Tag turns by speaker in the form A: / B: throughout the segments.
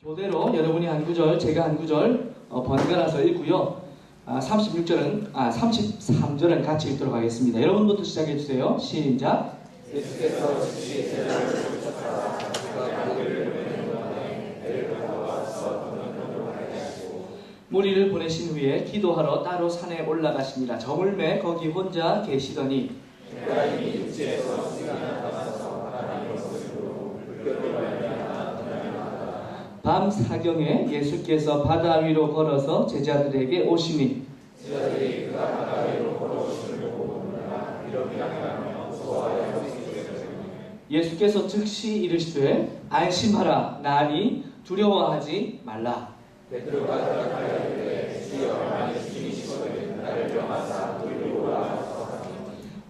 A: 교대로 여러분이 한 구절, 제가 한 구절 번갈아서 읽고요. 33절은 같이 읽도록 하겠습니다. 여러분부터 시작해 주세요. 시작. 예수께서 즉시 제자를 쫓아가 그가 무리를 보내는 동안에 배를 타고 와서 건너편으로 가게 하시고 무리를 보내신 후에 기도하러 따로 산에 올라가시니라. 저물매 거기 혼자 계시더니 내가 이미 육지에서 시간을 남아서 하나님의 것으로 불교를 말미암아 밤 사경에 예수께서 바다 위로 걸어서 제자들에게 오시니 제자들이 그가 바다 위로 걸어오심을 보고 놀라 이렇게 하며 무서워하여 예수께서 즉시 이르시되 안심하라 나니 두려워하지 말라. 베드로가 대답하여 이르되 주여 만일 주님이시거든 나를 명하사 물로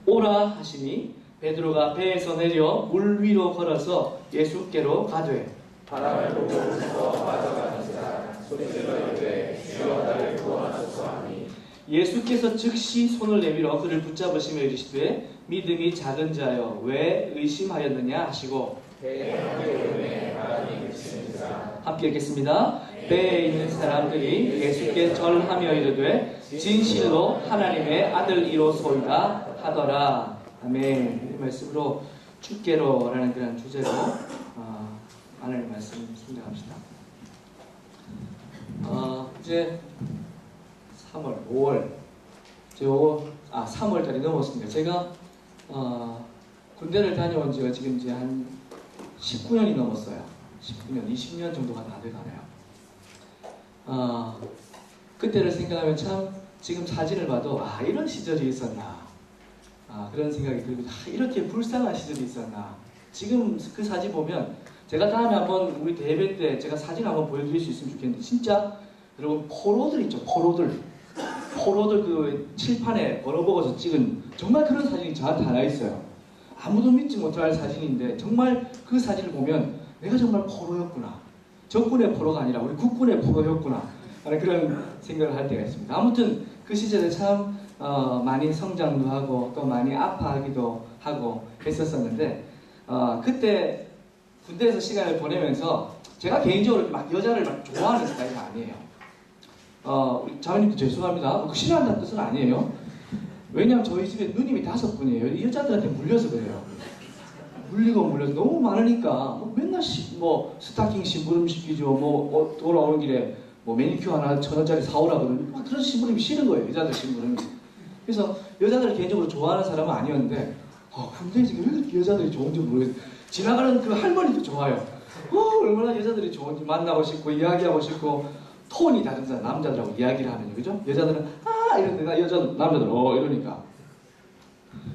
A: 오라 하시니 베드로가 배에서 내려 물 위로 걸어서 예수께로 가되 바람을 보고 무서워 빠져가는지라 소리질러 이르되 주여 나를 구원하소서 하니 예수께서 즉시 손을 내밀어 그를 붙잡으시며 이르시되 믿음이 작은 자여 왜 의심하였느냐 하시고 배에 함께 오르매 바람이 그치는지라. 함께 읽겠습니다. 배에 있는 사람들이 예수께 절하며 이르되 진실로 하나님의 아들이로소이다 하더라. 아멘. 이 말씀으로 주께로라는 그런 주제로 하나님 말씀 순종합시다. 이제 3월, 5월, 3월달이 넘었습니다. 제가 군대를 다녀온 지가 지금 이제 한 19년이 넘었어요. 19년, 20년 정도가 다 돼가네요. 그때를 생각하면 참 지금 사진을 봐도 이런 시절이 있었나, 그런 생각이 들고 이렇게 불쌍한 시절이 있었나. 지금 그 사진 보면 제가 다음에 한번 우리 대회 때 제가 사진 한번 보여드릴 수 있으면 좋겠는데 진짜 여러분 포로들 있죠. 포로들 그 칠판에 걸어먹어서 찍은 정말 그런 사진이 저한테 하나 있어요. 아무도 믿지 못할 사진인데 정말 그 사진을 보면 내가 정말 포로였구나. 적군의 포로가 아니라 우리 국군의 포로였구나 하는 그런 생각을 할 때가 있습니다. 아무튼 그 시절에 참 많이 성장도 하고 또 많이 아파하기도 하고 했었었는데 그때 군대에서 시간을 보내면서 제가 개인적으로 막 여자를 막 좋아하는 스타일이 아니에요. 자매님도 죄송합니다. 그 싫어한다는 뜻은 아니에요. 왜냐하면 저희 집에 누님이 5분이에요. 이 여자들한테 물려서 그래요. 물리고 물려서 너무 많으니까 맨날 스타킹 심부름 시키죠. 돌아오는 길에 매니큐어 하나 1,000원짜리 사오라거든요. 막 그런 심부름이 싫은 거예요. 여자들 심부름이. 그래서 여자들을 개인적으로 좋아하는 사람은 아니었는데 군대에서 왜 이렇게 여자들이 좋은지 모르겠어요. 지나가는 그 할머니도 좋아요. 얼마나 여자들이 좋은지 만나고 싶고 이야기하고 싶고 톤이 다르잖아요. 남자들하고 이야기를 하면 그죠? 여자들은 이런데 남자들은 이러니까.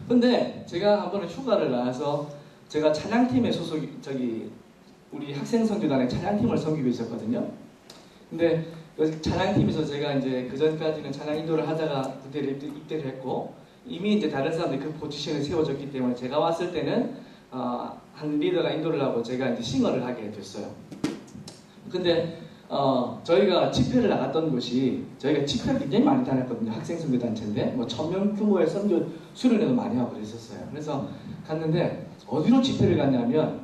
A: 근데 제가 한 번은 휴가를 나와서 제가 찬양팀에 우리 학생선교단의 찬양팀을 섬기고 있었거든요. 근데 찬양팀에서 제가 이제 그 전까지는 찬양 인도를 하다가 군대를 입대를 했고 이미 이제 다른 사람들이 그 포지션에 세워졌기 때문에 제가 왔을 때는 한 리더가 인도를 하고 제가 이제 싱어를 하게 됐어요. 근데 저희가 집회를 나갔던 곳이 저희가 집회를 굉장히 많이 다녔거든요. 학생선교단체인데 1,000명 규모의 선교 수련회도 많이 하고 그랬었어요. 그래서 갔는데 어디로 집회를 갔냐면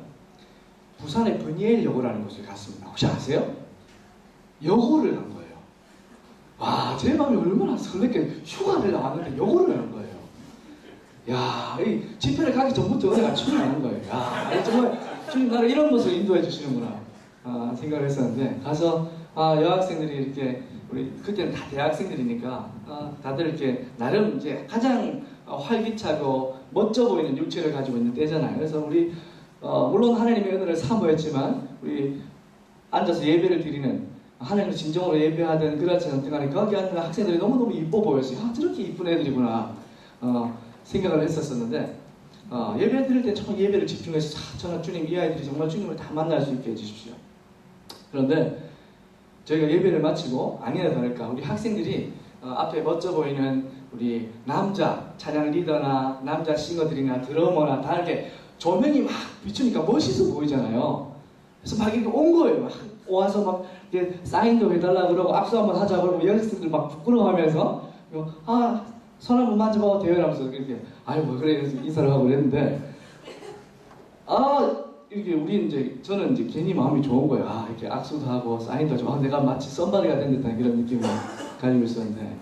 A: 부산의 브니엘여고라는 곳을 갔습니다. 혹시 아세요? 여고를 간 거예요. 와, 제 마음이 얼마나 설렜게 휴가를 나왔는데 여고를 간 거예요. 야, 이 집회를 가기 전부터 은혜가 충만한 거예요. 야, 정말 주님 나를 이런 곳을 인도해 주시는구나 생각을 했었는데 가서 여학생들이 이렇게 우리 그때는 다 대학생들이니까 다들 이렇게 나름 이제 가장 활기차고 멋져 보이는 육체를 가지고 있는 때잖아요. 그래서 우리 물론 하나님의 은혜를 사모했지만 우리 앉아서 예배를 드리는 하나님을 진정으로 예배하던 그렇지 않은 거기 앉는 학생들이 너무너무 이뻐 보였어요. 저렇게 이쁜 애들이구나 생각을 했었었는데 예배 드릴 때 정말 예배를 집중해서 저는 주님 이 아이들이 정말 주님을 다 만날 수 있게 해주십시오. 그런데 저희가 예배를 마치고 아니나 다를까 우리 학생들이 앞에 멋져 보이는 우리 남자 찬양 리더나 남자 싱어들이나 드러머나 다 이렇게 조명이 막 비추니까 멋있어 보이잖아요. 그래서 막 이렇게 온 거예요. 막 와서 막 이렇게 사인도 해달라 그러고 악수 한번 하자 그러고 여학생들 막 부끄러워하면서 손 한번 만져봐도 돼요? 이러면서 이렇게 그래 인사를 하고 그랬는데 이렇게 저는 이제 괜히 마음이 좋은 거예요. 아, 이렇게 악수도 하고 사인도 하고, 내가 마치 썸바디가 된 듯한 그런 느낌을 가지고 있었는데,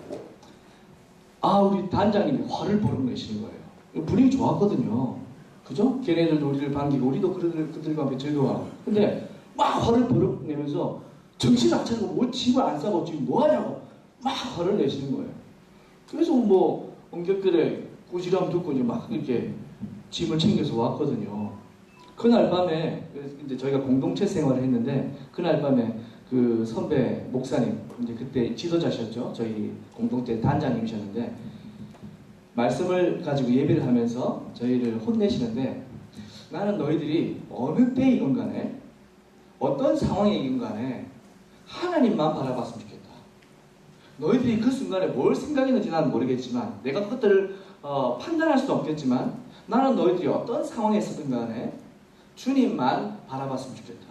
A: 우리 단장님이 화를 버럭 내시는 거예요. 분위기 좋았거든요. 그죠? 걔네들도 우리를 반기고, 우리도 그들과 함께 즐거워하고. 근데 막 화를 버럭 내면서 정신 안 차리고 뭘 짐을 안 싸고 지금 뭐 하냐고 막 화를 내시는 거예요. 그래서 뭐 엉겹결에 꾸지람 듣고 이제 막 이렇게 짐을 챙겨서 왔거든요. 그날 밤에 이제 저희가 공동체 생활을 했는데, 그날 밤에 그 선배 목사님, 이제 그때 지도자셨죠. 저희 공동체 단장님이셨는데, 말씀을 가지고 예배를 하면서 저희를 혼내시는데, 나는 너희들이 어느 때이건 간에 어떤 상황이건 간에 하나님만 바라봤으면 좋겠다. 너희들이 그 순간에 뭘 생각했는지 나는 모르겠지만, 내가 그것들을 판단할 수는 없겠지만, 나는 너희들이 어떤 상황에 있었든 간에 주님만 바라봤으면 좋겠다.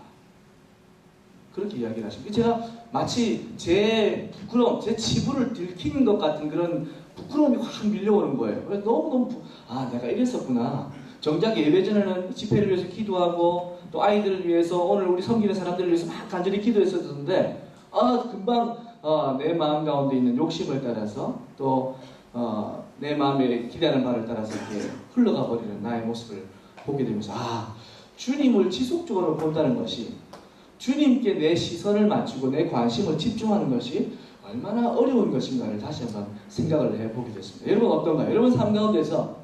A: 그렇게 이야기를 하십니다. 제가 마치 제 부끄러움, 제 치부를 들키는 것 같은 그런 부끄러움이 확 밀려오는 거예요. 그래서 너무너무 내가 이랬었구나. 정작 예배 전에는 집회를 위해서 기도하고, 또 아이들을 위해서, 오늘 우리 섬기는 사람들을 위해서 막 간절히 기도했었는데, 금방 내 마음 가운데 있는 욕심을 따라서, 또 내 마음에 기대하는 바를 따라서 이렇게 흘러가 버리는 나의 모습을 보게 되면서, 주님을 지속적으로 본다는 것이, 주님께 내 시선을 맞추고 내 관심을 집중하는 것이 얼마나 어려운 것인가를 다시 한번 생각을 해보게 됐습니다. 여러분 어떤가요? 여러분 삶 가운데서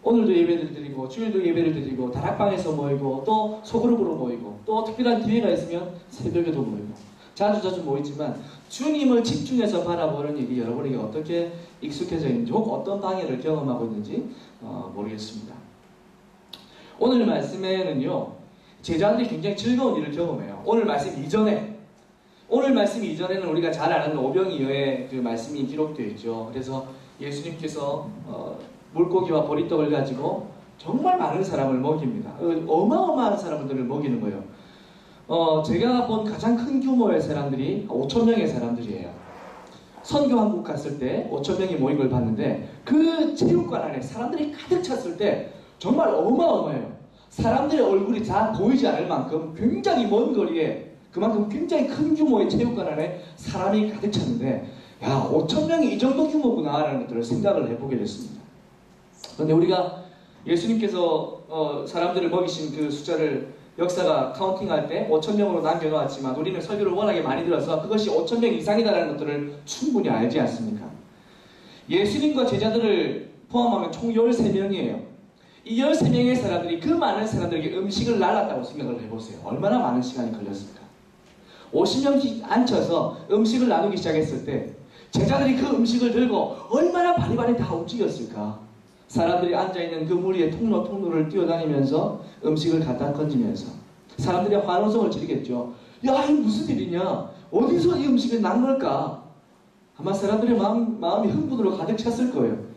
A: 오늘도 예배를 드리고, 주일도 예배를 드리고, 다락방에서 모이고, 또 소그룹으로 모이고, 또 특별한 기회가 있으면 새벽에도 모이고, 자주 모이지만 주님을 집중해서 바라보는 일이 여러분에게 어떻게 익숙해져 있는지, 혹 어떤 방해를 경험하고 있는지 모르겠습니다. 오늘 말씀에는요, 제자들이 굉장히 즐거운 일을 경험해요. 오늘 말씀 이전에는 우리가 잘 아는 오병이어의 그 말씀이 기록되어 있죠. 그래서 예수님께서 물고기와 보리떡을 가지고 정말 많은 사람을 먹입니다. 어마어마한 사람들을 먹이는 거예요. 제가 본 가장 큰 규모의 사람들이 5,000명의 사람들이에요. 선교 한국 갔을 때 5,000명이 모인 걸 봤는데, 그 체육관 안에 사람들이 가득 찼을 때 정말 어마어마해요. 사람들의 얼굴이 다 보이지 않을 만큼 굉장히 먼 거리에, 그만큼 굉장히 큰 규모의 체육관 안에 사람이 가득 찼는데, 5,000명이 이 정도 규모구나 라는 것들을 생각을 해보게 됐습니다. 그런데 우리가 예수님께서 사람들을 먹이신 그 숫자를 역사가 카운팅할 때 5,000명으로 남겨놓았지만, 우리는 설교를 워낙에 많이 들어서 그것이 5,000명 이상이다라는 것들을 충분히 알지 않습니까? 예수님과 제자들을 포함하면 총 13명이에요. 이 13명의 사람들이 그 많은 사람들에게 음식을 날랐다고 생각을 해보세요. 얼마나 많은 시간이 걸렸을까? 50명씩 앉혀서 음식을 나누기 시작했을 때 제자들이 그 음식을 들고 얼마나 바리바리 다 움직였을까? 사람들이 앉아있는 그 무리의 통로를 뛰어다니면서 음식을 갖다 건지면서 사람들이 환호성을 지르겠죠. 야, 이게 무슨 일이냐? 어디서 이 음식을 난 걸까? 아마 사람들의 마음이 흥분으로 가득 찼을 거예요.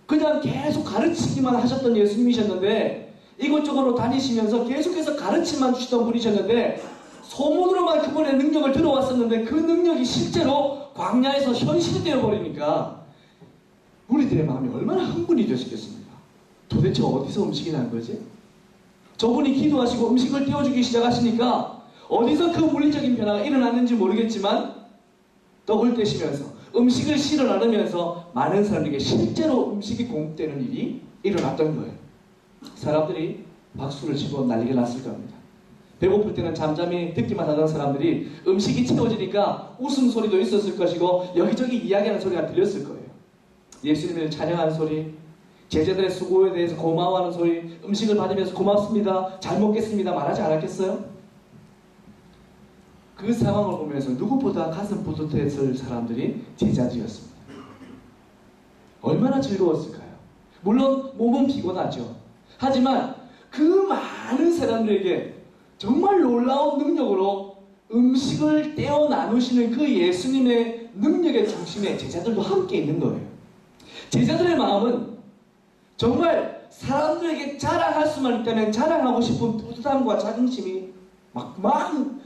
A: 그냥 계속 가르치기만 하셨던 예수님이셨는데, 이곳저곳으로 다니시면서 계속해서 가르침만 주시던 분이셨는데, 소문으로만 그분의 능력을 들어왔었는데, 그 능력이 실제로 광야에서 현실이 되어버리니까 우리들의 마음이 얼마나 흥분이 되셨겠습니까? 도대체 어디서 음식이 난 거지? 저분이 기도하시고 음식을 떼어주기 시작하시니까 어디서 그 물리적인 변화가 일어났는지 모르겠지만, 떡을 떼시면서 음식을 실어 나누면서 많은 사람들에게 실제로 음식이 공급되는 일이 일어났던 거예요. 사람들이 박수를 치고 난리가 났을 겁니다. 배고플 때는 잠잠히 듣기만 하던 사람들이 음식이 채워지니까 웃음소리도 있었을 것이고, 여기저기 이야기하는 소리가 들렸을 거예요. 예수님을 찬양하는 소리, 제자들의 수고에 대해서 고마워하는 소리, 음식을 받으면서 고맙습니다, 잘 먹겠습니다 말하지 않았겠어요? 그 상황을 보면서 누구보다 가슴 뿌듯했을 사람들이 제자들이었습니다. 얼마나 즐거웠을까요? 물론 몸은 피곤하죠. 하지만 그 많은 사람들에게 정말 놀라운 능력으로 음식을 떼어 나누시는 그 예수님의 능력의 중심에 제자들도 함께 있는 거예요. 제자들의 마음은 정말 사람들에게 자랑할 수만 있다면 자랑하고 싶은 뿌듯함과 자긍심이 막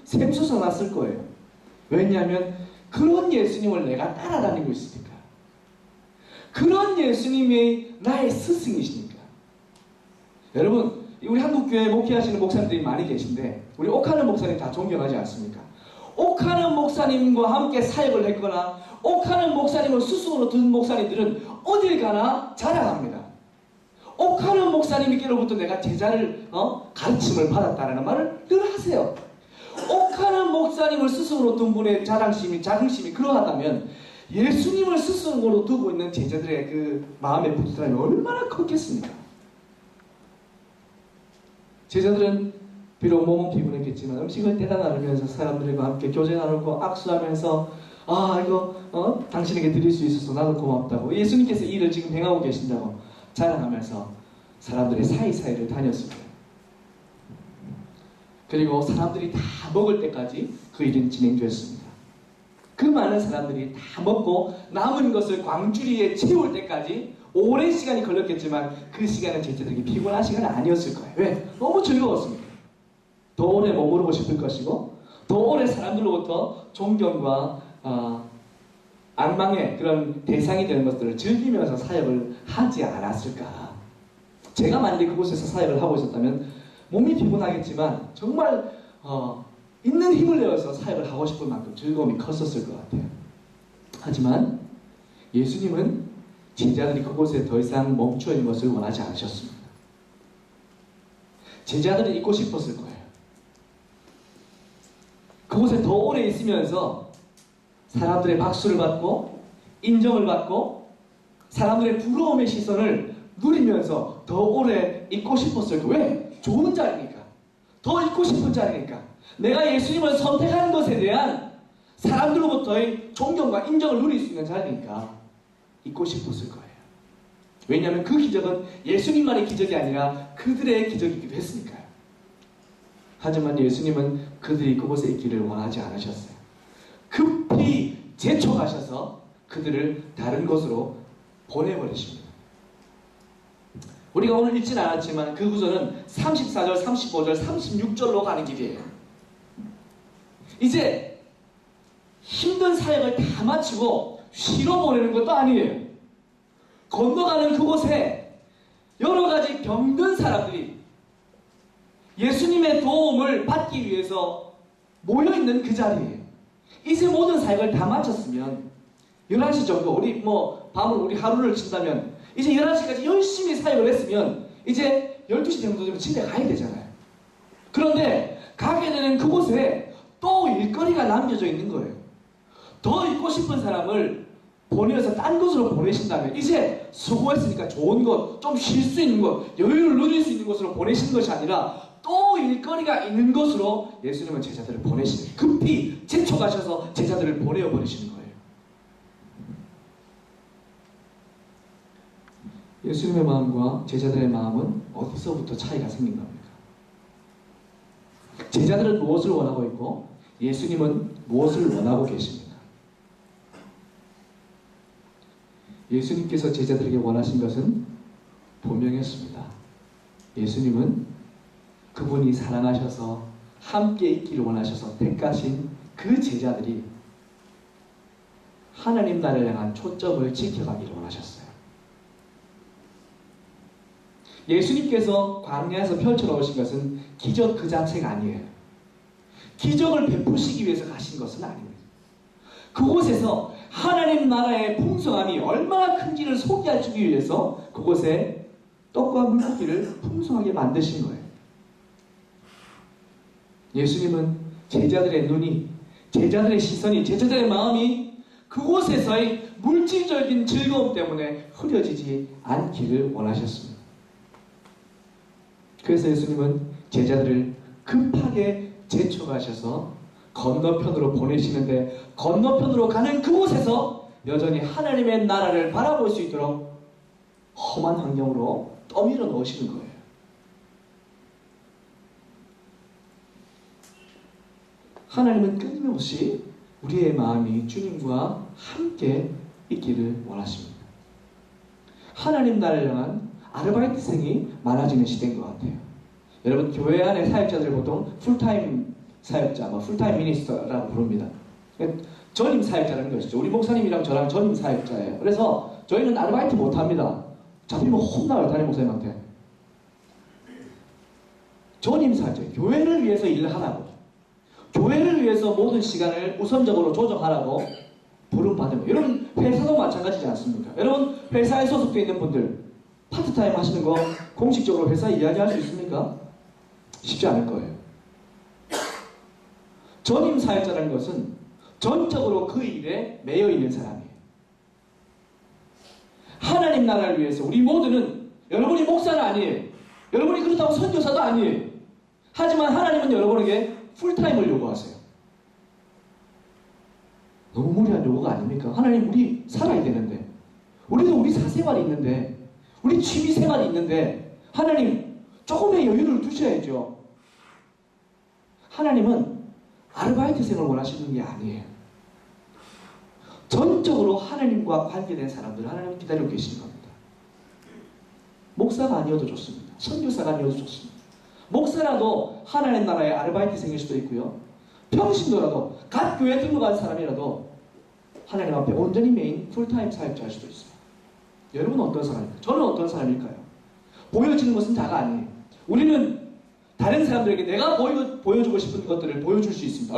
A: 샘솟아 났을 거예요. 왜냐하면 그런 예수님을 내가 따라다니고 있으니까. 그런 예수님이 나의 스승이시니까. 여러분, 우리 한국교회 목회하시는 목사님들이 많이 계신데 우리 옥하는 목사님 다 존경하지 않습니까? 옥하는 목사님과 함께 사역을 했거나 옥하는 목사님을 스승으로 둔 목사님들은 어딜 가나 자랑합니다. 옥하는 목사님께로부터 내가 제자를 가르침을 받았다는 말을 늘 하세요. 옥하는 목사님을 스승으로 둔 분의 자긍심이 그러하다면 예수님을 스승으로 두고 있는 제자들의 그 마음의 부드러움이 얼마나 컸겠습니까? 제자들은 비록 몸은 피곤했겠지만 음식을 떼다 나누면서 사람들과 함께 교제 나누고 악수하면서 이거 당신에게 드릴 수 있어서 나도 고맙다고, 예수님께서 이 일을 지금 행하고 계신다고 자랑하면서 사람들의 사이사이를 다녔을 거예요. 그리고 사람들이 다 먹을 때까지 그 일은 진행되었습니다. 그 많은 사람들이 다 먹고 남은 것을 광주리에 채울 때까지 오랜 시간이 걸렸겠지만 그 시간은 제자들에게 피곤한 시간은 아니었을 거예요. 왜? 너무 즐거웠습니다. 더 오래 머무르고 싶을 것이고 더 오래 사람들로부터 존경과 악망의 그런 대상이 되는 것들을 즐기면서 사역을 하지 않았을까. 제가 만약에 그곳에서 사역을 하고 있었다면 몸이 피곤하겠지만 정말 있는 힘을 내어서 사역을 하고 싶을 만큼 즐거움이 컸었을 것 같아요. 하지만 예수님은 제자들이 그곳에 더 이상 멈추어 있는 것을 원하지 않으셨습니다. 제자들은 있고 싶었을 거예요. 그곳에 더 오래 있으면서 사람들의 박수를 받고 인정을 받고 사람들의 부러움의 시선을 누리면서 더 오래 있고 싶었을 거예요. 왜? 좋은 자리니까. 더 있고 싶은 자리니까. 내가 예수님을 선택한 것에 대한 사람들로부터의 존경과 인정을 누릴 수 있는 자리니까 있고 싶었을 거예요. 왜냐하면 그 기적은 예수님만의 기적이 아니라 그들의 기적이기도 했으니까요. 하지만 예수님은 그들이 그곳에 있기를 원하지 않으셨어요. 급히 제쳐가셔서 그들을 다른 곳으로 보내버리십니다. 우리가 오늘 읽진 않았지만 그 구절은 34절, 35절, 36절로 가는 길이에요. 이제 힘든 사역을 다 마치고 쉬러 보내는 것도 아니에요. 건너가는 그곳에 여러 가지 병든 사람들이 예수님의 도움을 받기 위해서 모여있는 그 자리에 이제 모든 사역을 다 마쳤으면 11시 정도 우리 하루를 친다면 이제 11시까지 열심히 사역을 했으면 이제 12시 정도 되면 집에 가야 되잖아요. 그런데 가게 되는 그곳에 또 일거리가 남겨져 있는 거예요. 더 있고 싶은 사람을 보내서 딴 곳으로 보내신다면 이제 수고했으니까 좋은 곳, 좀 쉴 수 있는 곳, 여유를 누릴 수 있는 곳으로 보내시는 것이 아니라 또 일거리가 있는 곳으로 예수님은 제자들을 보내시는, 급히 제쳐가셔서 제자들을 보내어버리시는 거예요. 예수님의 마음과 제자들의 마음은 어디서부터 차이가 생긴 겁니까? 제자들은 무엇을 원하고 있고 예수님은 무엇을 원하고 계십니다. 예수님께서 제자들에게 원하신 것은 분명했습니다. 예수님은 그분이 사랑하셔서 함께 있기를 원하셔서 택하신 그 제자들이 하나님 나라를 향한 초점을 지켜가기를 원하셨어요. 예수님께서 광야에서 펼쳐놓으신 것은 기적 그 자체가 아니에요. 기적을 베푸시기 위해서 가신 것은 아닙니다. 그곳에서 하나님 나라의 풍성함이 얼마나 큰지를 소개해주기 위해서 그곳에 떡과 물고기를 풍성하게 만드신 거예요. 예수님은 제자들의 눈이, 제자들의 시선이, 제자들의 마음이 그곳에서의 물질적인 즐거움 때문에 흐려지지 않기를 원하셨습니다. 그래서 예수님은 제자들을 급하게 제쳐가셔서 건너편으로 보내시는데 건너편으로 가는 그곳에서 여전히 하나님의 나라를 바라볼 수 있도록 험한 환경으로 떠밀어 넣으시는 거예요. 하나님은 끊임없이 우리의 마음이 주님과 함께 있기를 원하십니다. 하나님 나라를 향한 아르바이트생이 많아지는 시대인 것 같아요. 여러분, 교회 안에 사역자들 보통 풀타임 사역자, 풀타임 미니스터라고 부릅니다. 전임 사역자라는 것이죠. 우리 목사님이랑 저랑 전임 사역자예요. 그래서 저희는 아르바이트 못합니다. 잡히면 혼나요, 담임 목사님한테. 전임 사역자, 교회를 위해서 일을 하라고, 교회를 위해서 모든 시간을 우선적으로 조정하라고 부름받은 거예요. 여러분 회사도 마찬가지지 않습니까? 여러분 회사에 소속되어 있는 분들 파트타임 하시는 거 공식적으로 회사에 이야기할 수 있습니까? 쉽지 않을 거예요. 전임 사역자라는 것은 전적으로 그 일에 매여 있는 사람이에요. 하나님 나라를 위해서 우리 모두는, 여러분이 목사는 아니에요. 여러분이 그렇다고 선교사도 아니에요. 하지만 하나님은 여러분에게 풀타임을 요구하세요. 너무 무리한 요구가 아닙니까? 하나님, 우리 살아야 되는데, 우리도 우리 사생활이 있는데, 우리 취미생활이 있는데, 하나님 조금의 여유를 두셔야죠. 하나님은 아르바이트생을 원하시는 게 아니에요. 전적으로 하나님과 관계된 사람들을 하나님은 기다리고 계시는 겁니다. 목사가 아니어도 좋습니다. 선교사가 아니어도 좋습니다. 목사라도 하나님 나라의 아르바이트생일 수도 있고요. 평신도라도 각 교회 등록한 사람이라도 하나님 앞에 온전히 메인 풀타임 사역자일 수도 있어요. 여러분은 어떤 사람일까요? 저는 어떤 사람일까요? 보여지는 것은 다가 아니에요. 우리는 다른 사람들에게 내가 보여주고 싶은 것들을 보여줄 수 있습니다.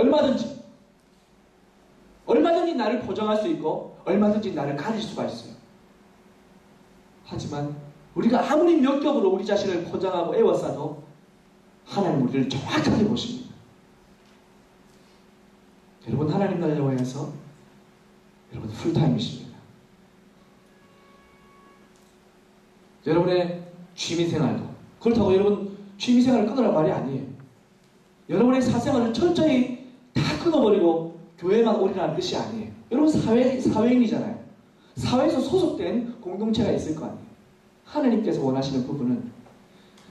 A: 얼마든지 나를 포장할 수 있고 얼마든지 나를 가릴 수가 있어요. 하지만 우리가 아무리 몇 겹으로 우리 자신을 포장하고 애워싸도 하나님 우리를 정확하게 보십니다. 여러분 하나님 나라를 위해서 여러분 풀타임이십니다. 여러분의 취미생활도 그렇다고 여러분 취미생활을 끊으란 말이 아니에요. 여러분의 사생활을 철저히 다 끊어버리고 교회만 올인하는 뜻이 아니에요. 여러분 사회인이잖아요. 사회에서 소속된 공동체가 있을 거 아니에요. 하나님께서 원하시는 부분은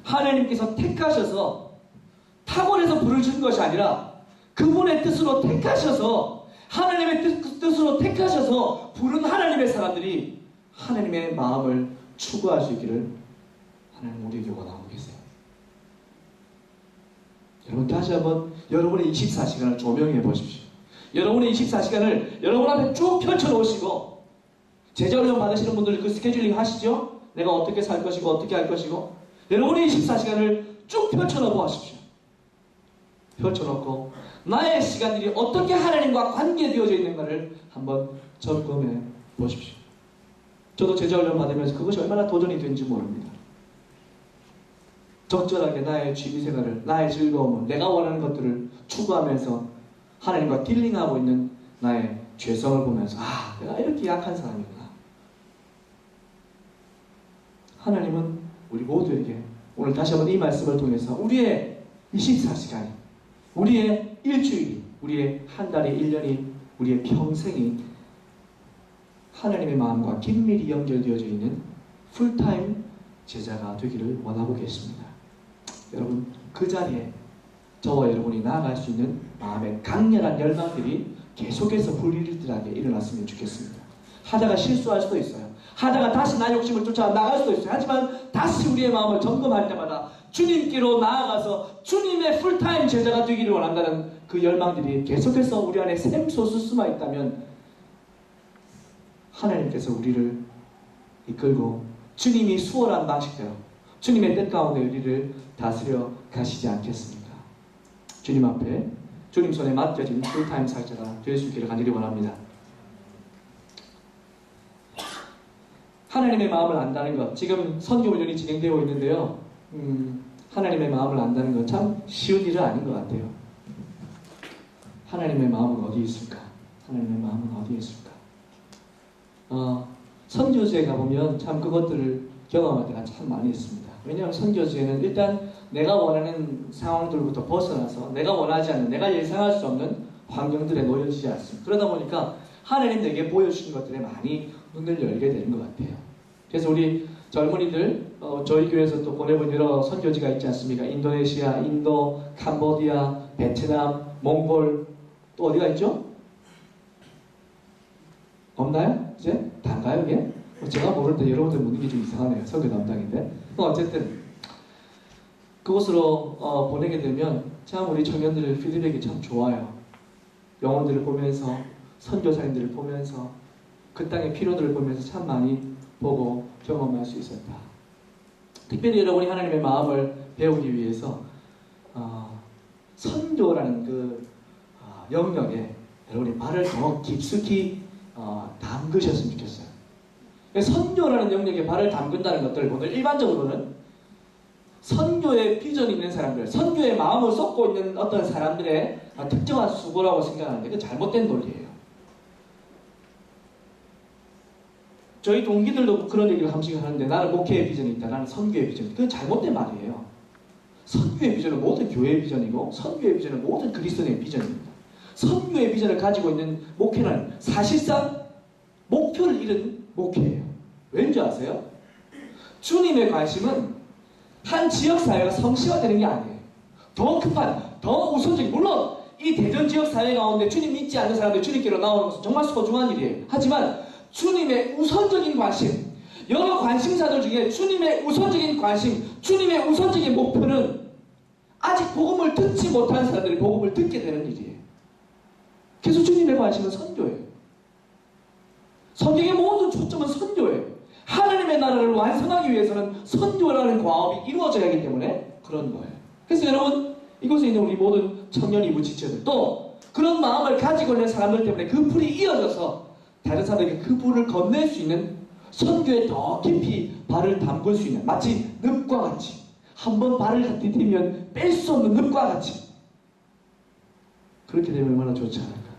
A: 하나님께서 택하셔서 탁월해서 부를 주는 것이 아니라 그분의 뜻으로 택하셔서 하나님의 뜻으로 택하셔서 부른 하나님의 사람들이 하나님의 마음을 추구할 수 있기를 하나님 우리에게 원하고 계세요. 여러분 다시 한번 여러분의 24시간을 조명해 보십시오. 여러분의 24시간을 여러분 앞에 쭉 펼쳐놓으시고 제자훈련 받으시는 분들 그 스케줄링 하시죠? 내가 어떻게 살 것이고 어떻게 할 것이고 여러분의 24시간을 쭉 펼쳐놓고 하십시오. 펼쳐놓고 나의 시간들이 어떻게 하나님과 관계되어져 있는가를 한번 점검해 보십시오. 저도 제자훈련 받으면서 그것이 얼마나 도전이 된지 모릅니다. 적절하게 나의 취미생활을, 나의 즐거움을, 내가 원하는 것들을 추구하면서 하나님과 딜링하고 있는 나의 죄성을 보면서 내가 이렇게 약한 사람이구나. 하나님은 우리 모두에게 오늘 다시 한번 이 말씀을 통해서 우리의 24시간이, 우리의 일주일이, 우리의 한 달이, 1년이, 우리의 평생이 하나님의 마음과 긴밀히 연결되어져 있는 풀타임 제자가 되기를 원하고 계십니다. 여러분 그 자리에 저와 여러분이 나아갈 수 있는 마음의 강렬한 열망들이 계속해서 불일들하게 일어났으면 좋겠습니다. 하다가 실수할 수도 있어요. 하다가 다시 나 욕심을 쫓아 나갈 수도 있어요. 하지만 다시 우리의 마음을 점검할 때마다 주님께로 나아가서 주님의 풀타임 제자가 되기를 원한다는 그 열망들이 계속해서 우리 안에 샘솟을 수만 있다면 하나님께서 우리를 이끌고 주님이 수월한 방식대로 주님의 뜻 가운데 우리를 다스려 가시지 않겠습니까? 주님 앞에 주님 손에 맡겨진 풀타임 사역자가 될 수 있기를 간절히 원합니다. 하나님의 마음을 안다는 것, 지금 선교훈련이 진행되고 있는데요. 하나님의 마음을 안다는 것 참 쉬운 일은 아닌 것 같아요. 하나님의 마음은 어디에 있을까? 하나님의 마음은 어디에 있을까? 선교지에 가보면 참 그것들을 경험할 때가 참 많이 있습니다. 왜냐하면 선교지에는 일단 내가 원하는 상황들부터 벗어나서 내가 원하지 않는, 내가 예상할 수 없는 환경들에 놓여지지 않습니다. 그러다 보니까 하나님 내게 보여주신 것들에 많이 눈을 열게 되는 것 같아요. 그래서 우리 젊은이들, 저희 교회에서 또 보내본 여러 선교지가 있지 않습니까? 인도네시아, 인도, 캄보디아, 베트남, 몽골, 또 어디가 있죠? 없나요? 이제? 다인가요, 이게? 제가 모르는데 여러분들 묻는 게 좀 이상하네요. 선교 담당인데. 어쨌든 그곳으로 보내게 되면 참 우리 청년들의 피드백이 참 좋아요. 영혼들을 보면서, 선교사님들을 보면서, 그 땅의 피로들을 보면서 참 많이 보고 경험할 수 있었다. 특별히 여러분이 하나님의 마음을 배우기 위해서 선교라는 그 영역에 여러분이 발을 더 깊숙이 담그셨으면 좋겠어요. 선교라는 영역에 발을 담근다는 것들, 오늘 일반적으로는 선교의 비전이 있는 사람들, 선교의 마음을 쏟고 있는 어떤 사람들의 특정한 수고라고 생각하는데 그건 잘못된 논리예요. 저희 동기들도 그런 얘기를 함씩 하는데 나는 목회의 비전이 있다, 나는 선교의 비전이 있다. 그건 잘못된 말이에요. 선교의 비전은 모든 교회의 비전이고 선교의 비전은 모든 그리스도인의 비전입니다. 선교의 비전을 가지고 있는 목회는 사실상 목표를 잃은 목회예요. 왠지 아세요? 주님의 관심은 한 지역사회가 성취화되는 게 아니에요. 더 급한, 더 우선적인, 물론 이 대전 지역사회 가운데 주님 믿지 않는 사람들 주님께로 나오는 것은 정말 소중한 일이에요. 하지만 주님의 우선적인 관심, 여러 관심사들 중에 주님의 우선적인 관심, 주님의 우선적인 목표는 아직 복음을 듣지 못한 사람들이 복음을 듣게 되는 일이에요. 그래서 주님의 관심은 선교예요. 성경의 모든 초점은 선교예요. 하나님의 나라를 완성하기 위해서는 선교라는 과업이 이루어져야 하기 때문에 그런 거예요. 그래서 여러분, 이곳에 있는 우리 모든 청년 이부 지체들, 또 그런 마음을 가지고 있는 사람들 때문에 그 불이 이어져서 다른 사람에게 그 불을 건넬 수 있는, 선교에 더 깊이 발을 담글 수 있는, 마치 늪과 같이 한번 발을 디디면 뺄 수 없는 늪과 같이, 그렇게 되면 얼마나 좋지 않을까.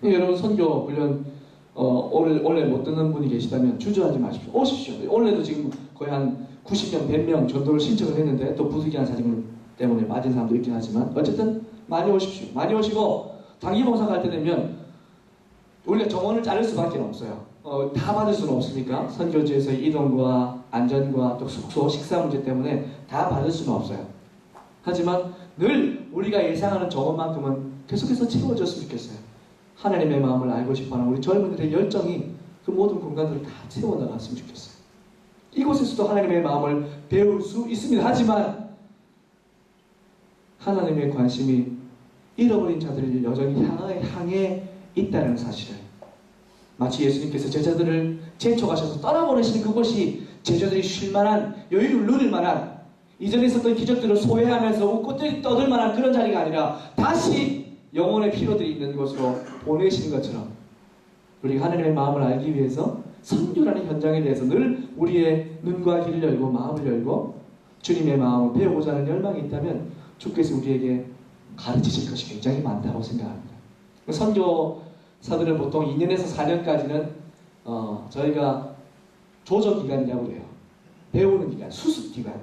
A: 여러분, 선교 훈련 원래 못 듣는 분이 계시다면 주저하지 마십시오. 오십시오. 원래도 지금 거의 한 90명, 100명 정도를 신청을 했는데 또 부득이한 사정 때문에 빠진 사람도 있긴 하지만 어쨌든 많이 오십시오. 많이 오시고 단기 봉사 갈 때 되면 우리가 정원을 자를 수밖에 없어요. 다 받을 수는 없으니까 선교지에서의 이동과 안전과 또 숙소, 식사 문제 때문에 다 받을 수는 없어요. 하지만 늘 우리가 예상하는 정원만큼은 계속해서 채워졌으면 좋겠어요. 하나님의 마음을 알고 싶어하는 우리 젊은이들의 열정이 그 모든 공간들을 다 채워나갔으면 좋겠어요. 이곳에서도 하나님의 마음을 배울 수 있습니다. 하지만 하나님의 관심이 잃어버린 자들을 여전히 향해 있다는 사실을, 마치 예수님께서 제자들을 제쳐가셔서 떠나보내시는 그곳이 제자들이 쉴만한, 여유를 누릴 만한, 이전에 있었던 기적들을 소회하면서 웃고 떠들 만한 그런 자리가 아니라 다시 영혼의 피로들이 있는 곳으로 보내시는 것처럼 우리가 하나님의 마음을 알기 위해서 선교라는 현장에 대해서 늘 우리의 눈과 귀를 열고 마음을 열고 주님의 마음을 배우고자 하는 열망이 있다면 주께서 우리에게 가르치실 것이 굉장히 많다고 생각합니다. 선교사들은 보통 2년에서 4년까지는 저희가 조정기간이라고 그래요. 배우는 기간, 수습기간.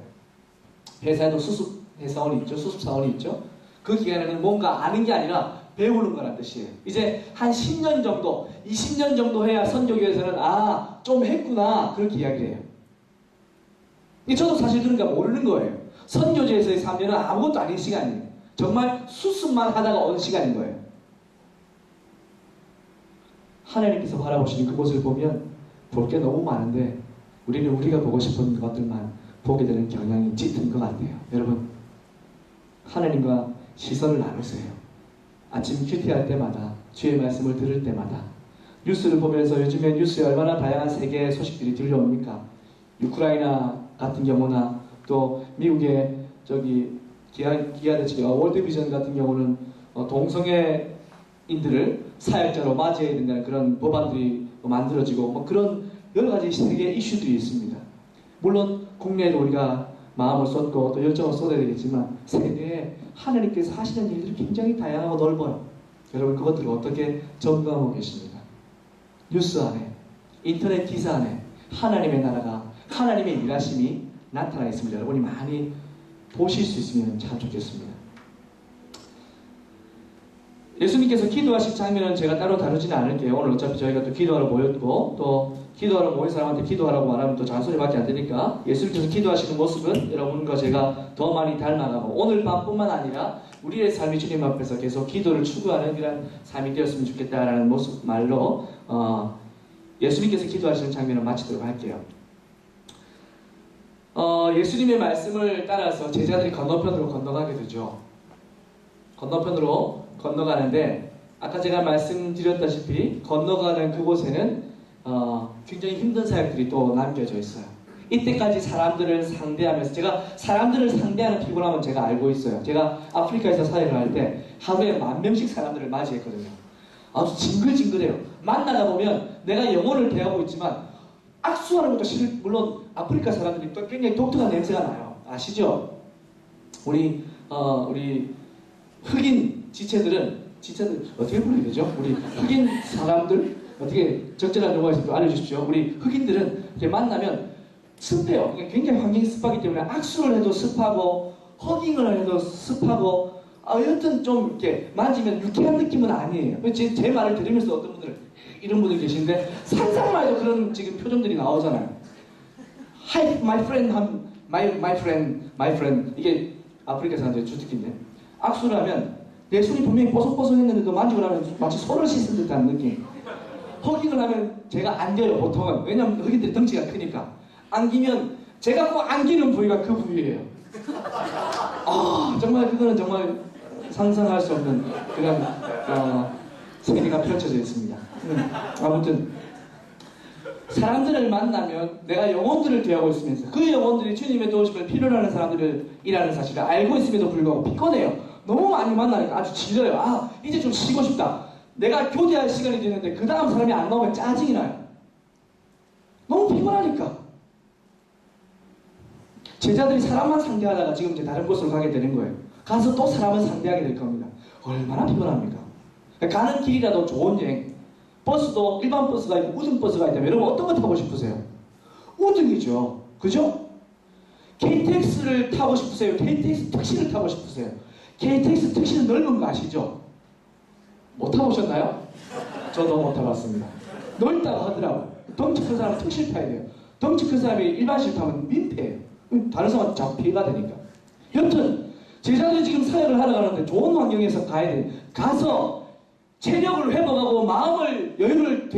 A: 회사에도 수습회사원이 있죠. 수습사원이 있죠. 그 기간에는 뭔가 아는 게 아니라 배우는 거란 뜻이에요. 이제 한 10년 정도, 20년 정도 해야 선교교에서는 좀 했구나, 그렇게 이야기를 해요. 저도 사실 그러니까 모르는 거예요. 선교지에서의 3년은 아무것도 아닌 시간이에요. 정말 수습만 하다가 온 시간인 거예요. 하나님께서 바라보시는 그곳을 보면 볼 게 너무 많은데 우리는 우리가 보고 싶은 것들만 보게 되는 경향이 짙은 것 같아요. 여러분, 하나님과 시선을 나누세요. 아침 큐티할 때마다, 주의 말씀을 들을 때마다, 뉴스를 보면서 요즘에 뉴스에 얼마나 다양한 세계의 소식들이 들려옵니까? 우크라이나 같은 경우나 또 미국의 기아대치가 월드비전 같은 경우는 동성애인들을 사역자로 맞이해야 된다는 그런 법안들이 만들어지고 그런 여러 가지 세계 이슈들이 있습니다. 물론 국내에도 우리가 마음을 쏟고 또 열정을 쏟아야 되겠지만 세계에 하나님께서 하시는 일들이 굉장히 다양하고 넓어요. 여러분, 그것들을 어떻게 점검하고 계십니까? 뉴스 안에, 인터넷 기사 안에 하나님의 나라가, 하나님의 일하심이 나타나 있습니다. 여러분이 많이 보실 수 있으면 참 좋겠습니다. 예수님께서 기도하실 장면은 제가 따로 다루지는 않을게요. 오늘 어차피 저희가 또 기도하러 모였고, 또 기도하러 모인 사람한테 기도하라고 말하면 또 잔소리밖에 안 되니까 예수님께서 기도하시는 모습은 여러분과 제가 더 많이 닮아가고 오늘 밤뿐만 아니라 우리의 삶이 주님 앞에서 계속 기도를 추구하는 그런 삶이 되었으면 좋겠다라는 모습 말로 예수님께서 기도하시는 장면을 마치도록 할게요. 예수님의 말씀을 따라서 제자들이 건너편으로 건너가게 되죠. 건너편으로 건너가는데 아까 제가 말씀드렸다시피 건너가는 그곳에는 굉장히 힘든 사역들이 또 남겨져 있어요. 이때까지 사람들을 상대하면서 제가 사람들을 상대하는 피곤함은 제가 알고 있어요. 제가 아프리카에서 사역을 할 때 하루에 10,000명씩 사람들을 맞이했거든요. 아주 징글징글해요. 만나다 보면 내가 영어를 대하고 있지만 악수하는 것도 물론 아프리카 사람들이 또 굉장히 독특한 냄새가 나요. 아시죠? 우리 흑인 지체들 어떻게 불러야 되죠? 우리 흑인 사람들 어떻게 적절한 용어가 있으면 좀 알려주십시오. 우리 흑인들은 이렇게 만나면 습해요. 굉장히 환경이 습하기 때문에 악수를 해도 습하고 허깅을 해도 습하고 여튼 좀 이렇게 만지면 유쾌한 느낌은 아니에요. 제 말을 들으면서 어떤 분들은 이런 분들 계신데 상상만 해도 그런 지금 표정들이 나오잖아요. Hi, my friend, my friend. 이게 아프리카 사람들의 주특기인데 악수를 하면 내 손이 분명히 뽀송뽀송했는데도 만지고 나면 마치 손을 씻은 듯한 느낌. 허깅을 하면 제가 안겨요 보통은. 왜냐면 흑인들이 덩치가 크니까. 안기면 제가 꼭 안기는 부위가 그 부위예요. 정말 그거는 정말 상상할 수 없는 그런 세계가 펼쳐져 있습니다. 아무튼 사람들을 만나면 내가 영혼들을 대하고 있으면서 그 영혼들이 주님의 도우심을 필요로 하는 사람들이라는 사실을 알고 있음에도 불구하고 피곤해요. 너무 많이 만나니까 아주 질려요. 이제 좀 쉬고 싶다. 내가 교제할 시간이 되는데 그 다음 사람이 안 나오면 짜증이 나요. 너무 피곤하니까. 제자들이 사람만 상대하다가 지금 이제 다른 곳으로 가게 되는 거예요. 가서 또 사람을 상대하게 될 겁니다. 얼마나 피곤합니까? 가는 길이라도 좋은 여행. 버스도 일반 버스가 있고 우등 버스가 있다면 여러분 어떤 거 타고 싶으세요? 우등이죠. 그죠? KTX를 타고 싶으세요? KTX 택시를 타고 싶으세요? KTX 택시는 넓은 거 아시죠? 못 타보셨나요? 저도 못 타봤습니다. 넓다고 하더라고요. 덩치 큰 사람은 택시를 타야 돼요. 덩치 큰 사람이 일반실 타면 민폐예요. 다른 사람은 자꾸 피해가 되니까. 여튼 제자들이 지금 사역을 하러 가는데 좋은 환경에서 가야 돼. 가서 체력을 회복하고 마음을 여유를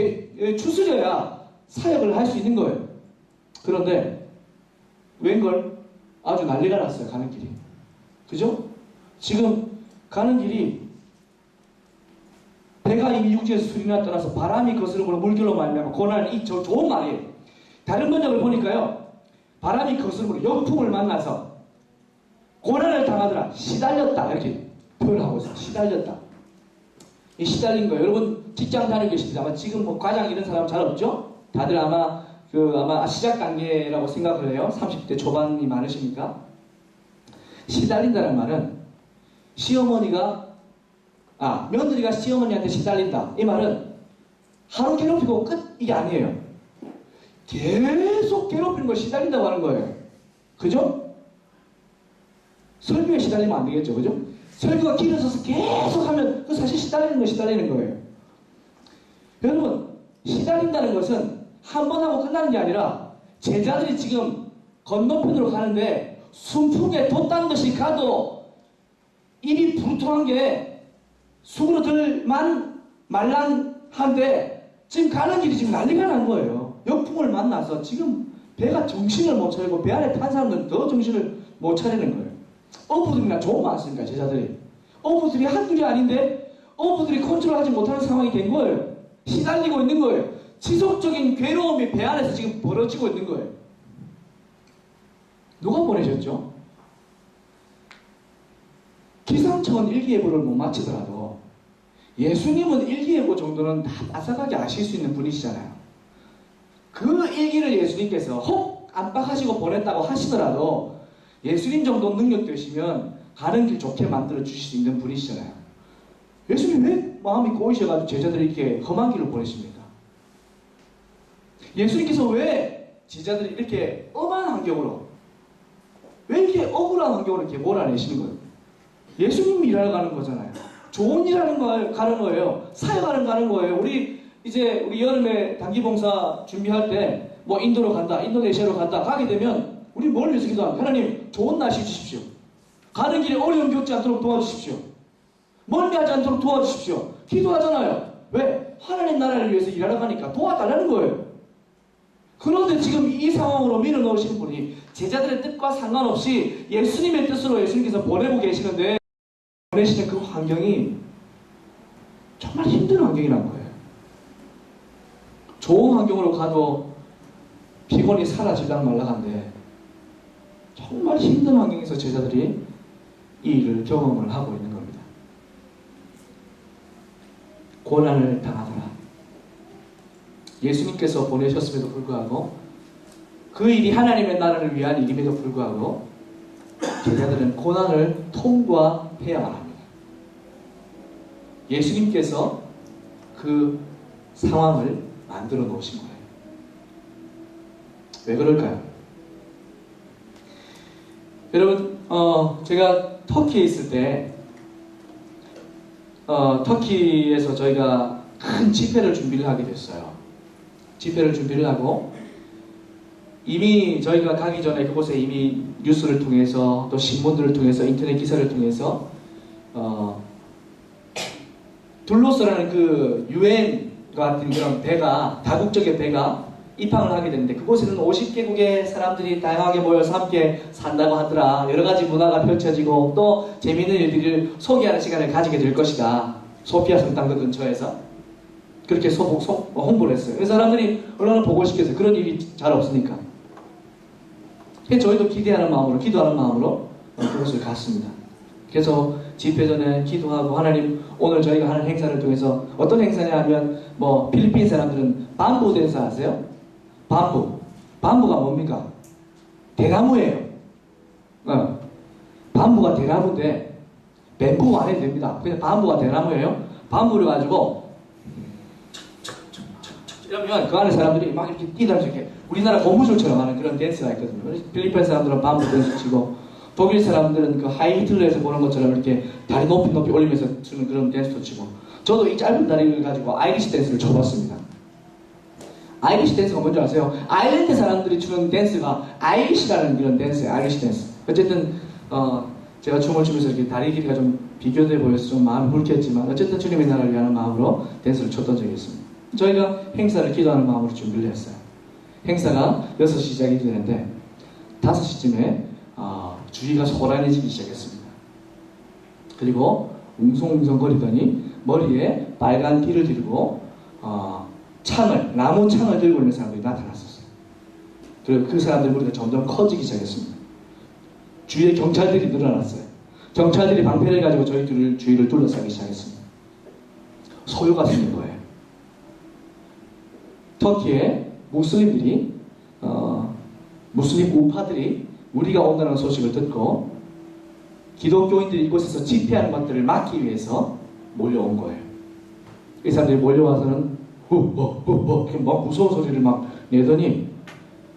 A: 추스려야 사역을 할 수 있는 거예요. 그런데 웬걸 아주 난리가 났어요. 가는 길이. 그죠? 지금 가는 길이 배가 이미 육지에서 수리나 떠나서 바람이 거스름으로 물결로 말미암아 고난은 이 좋은 말이에요. 다른 번역을 보니까요. 바람이 거스름으로 역풍을 만나서 고난을 당하더라. 시달렸다. 이렇게 표현하고 있어요. 시달렸다. 이 시달린 거예요. 여러분 직장 다니고 계십니다만 지금 뭐 과장 이런 사람 잘 없죠? 다들 아마 시작 단계라고 생각을 해요. 30대 초반이 많으시니까. 시달린다는 말은 며느리가 시어머니한테 시달린다. 이 말은 하루 괴롭히고 끝 이게 아니에요. 계속 괴롭히는 걸 시달린다고 하는 거예요. 그죠? 설교에 시달리면 안 되겠죠. 그죠? 설교가 길어져서 계속 하면 그 사실 시달리는 거예요. 여러분 시달린다는 것은 한 번 하고 끝나는 게 아니라 제자들이 지금 건너편으로 가는데 순풍에 돛단 듯이 가도 입이 부르퉁한 게 수그러들만 말랑한데 지금 가는 길이 지금 난리가 난 거예요. 역풍을 만나서 지금 배가 정신을 못 차리고 배 안에 탄 사람들은 더 정신을 못 차리는 거예요. 어부들이나 좋은 많습니까 제자들이. 어부들이 한둘이 아닌데 어부들이 컨트롤하지 못하는 상황이 된 거예요. 시달리고 있는 거예요. 지속적인 괴로움이 배 안에서 지금 벌어지고 있는 거예요. 누가 보내셨죠? 기상청은 일기예보를 못 마치더라도 예수님은 일기예보 정도는 다 빠삭하게 아실 수 있는 분이시잖아요. 그 일기를 예수님께서 혹 안팎하시고 보냈다고 하시더라도 예수님 정도 능력 되시면 가는 길 좋게 만들어 주실 수 있는 분이시잖아요. 예수님 왜 마음이 꼬이셔가지고 제자들이 이렇게 험한 길을 보내십니까? 예수님께서 왜 제자들이 이렇게 엄한 환경으로 왜 이렇게 억울한 환경으로 이렇게 몰아내시는 거예요? 예수님이 일하러 가는 거잖아요. 좋은 일 하는 거 가는 거예요. 사역하는 가는 거예요. 우리 여름에 단기봉사 준비할 때 뭐 인도로 간다, 인도네시아로 간다 가게 되면 우리 뭘 위해서 기도합니까? 하나님 좋은 날씨 주십시오. 가는 길에 어려움 겪지 않도록 도와주십시오. 멀미하지 않도록 도와주십시오. 기도하잖아요. 왜? 하나님 나라를 위해서 일하러 가니까 도와달라는 거예요. 그런데 지금 이 상황으로 밀어넣으신 분이 제자들의 뜻과 상관없이 예수님의 뜻으로 예수님께서 보내고 계시는데 보내시는 그 환경이 정말 힘든 환경이란 거예요. 좋은 환경으로 가도 피곤이 사라질랑 말랑한데 정말 힘든 환경에서 제자들이 이 일을 경험을 하고 있는 겁니다. 고난을 당하더라. 예수님께서 보내셨음에도 불구하고 그 일이 하나님의 나라를 위한 일임에도 불구하고 제자들은 고난을 통과해야만 합니다. 예수님께서 그 상황을 만들어 놓으신 거예요. 왜 그럴까요? 여러분, 제가 터키에 있을 때 터키에서 저희가 큰 집회를 준비를 하게 됐어요. 집회를 준비를 하고 이미 저희가 가기 전에 그곳에 이미 뉴스를 통해서 또 신문들을 통해서 인터넷 기사를 통해서 둘로스라는 그 유엔 같은 그런 배가 다국적의 배가 입항을 하게 되는데 그곳에는 50개국의 사람들이 다양하게 모여서 함께 산다고 하더라. 여러 가지 문화가 펼쳐지고 또 재미있는 일들을 소개하는 시간을 가지게 될 것이다. 소피아 성당도 근처에서 그렇게 홍보를 했어요. 그 사람들이 얼마나 보고 싶겠어요. 그런 일이 잘 없으니까. 저희도 기대하는 마음으로, 기도하는 마음으로 그곳을 갔습니다. 그래서 집회 전에 기도하고 하나님 오늘 저희가 하는 행사를 통해서 어떤 행사냐 하면 뭐 필리핀 사람들은 밤부 댄스 아세요? 밤부가 뭡니까? 대나무예요. 밤부가 대나무인데 뱀부가 안 해도 됩니다. 그냥 밤부가 대나무예요. 밤부를 가지고 이러면 그 안에 사람들이 막 이렇게 뛰다면서 이렇게 우리나라 고무줄처럼 하는 그런 댄스가 있거든요. 필리핀 사람들은 밤부 댄스 치고 독일 사람들은 그 하이히틀러에서 보는 것처럼 이렇게 다리 높이 올리면서 추는 그런 댄스도 치고 저도 이 짧은 다리를 가지고 아이리시 댄스를 쳐봤습니다. 아이리시 댄스가 뭔지 아세요? 아일랜드 사람들이 추는 댄스가 아이리시라는 그런 댄스예요. 아이리시 댄스. 어쨌든 제가 춤을 추면서 이렇게 다리 길이가 좀 비교돼 보여서 좀 마음이 불쾌했지만 어쨌든 주님의 나라를 위하는 마음으로 댄스를 췄던 적이 있습니다. 저희가 행사를 기도하는 마음으로 준비를 했어요. 행사가 6시 시작이 되는데 5시쯤에 주위가 소란해지기 시작했습니다. 그리고 웅성웅성거리더니 머리에 빨간 띠를 들고 나무 창을 들고 있는 사람들이 나타났었어요. 그리고 그 사람들 무리가 점점 커지기 시작했습니다. 주위에 경찰들이 늘어났어요. 경찰들이 방패를 가지고 저희 주위를 둘러싸기 시작했습니다. 소요가 생긴 거예요. 터키의 무슬림들이 무슬림 우파들이 우리가 온다는 소식을 듣고 기독교인들이 이곳에서 집회하는 것들을 막기 위해서 몰려온 거예요. 이 사람들이 몰려와서는 이렇게 막 무서운 소리를 막 내더니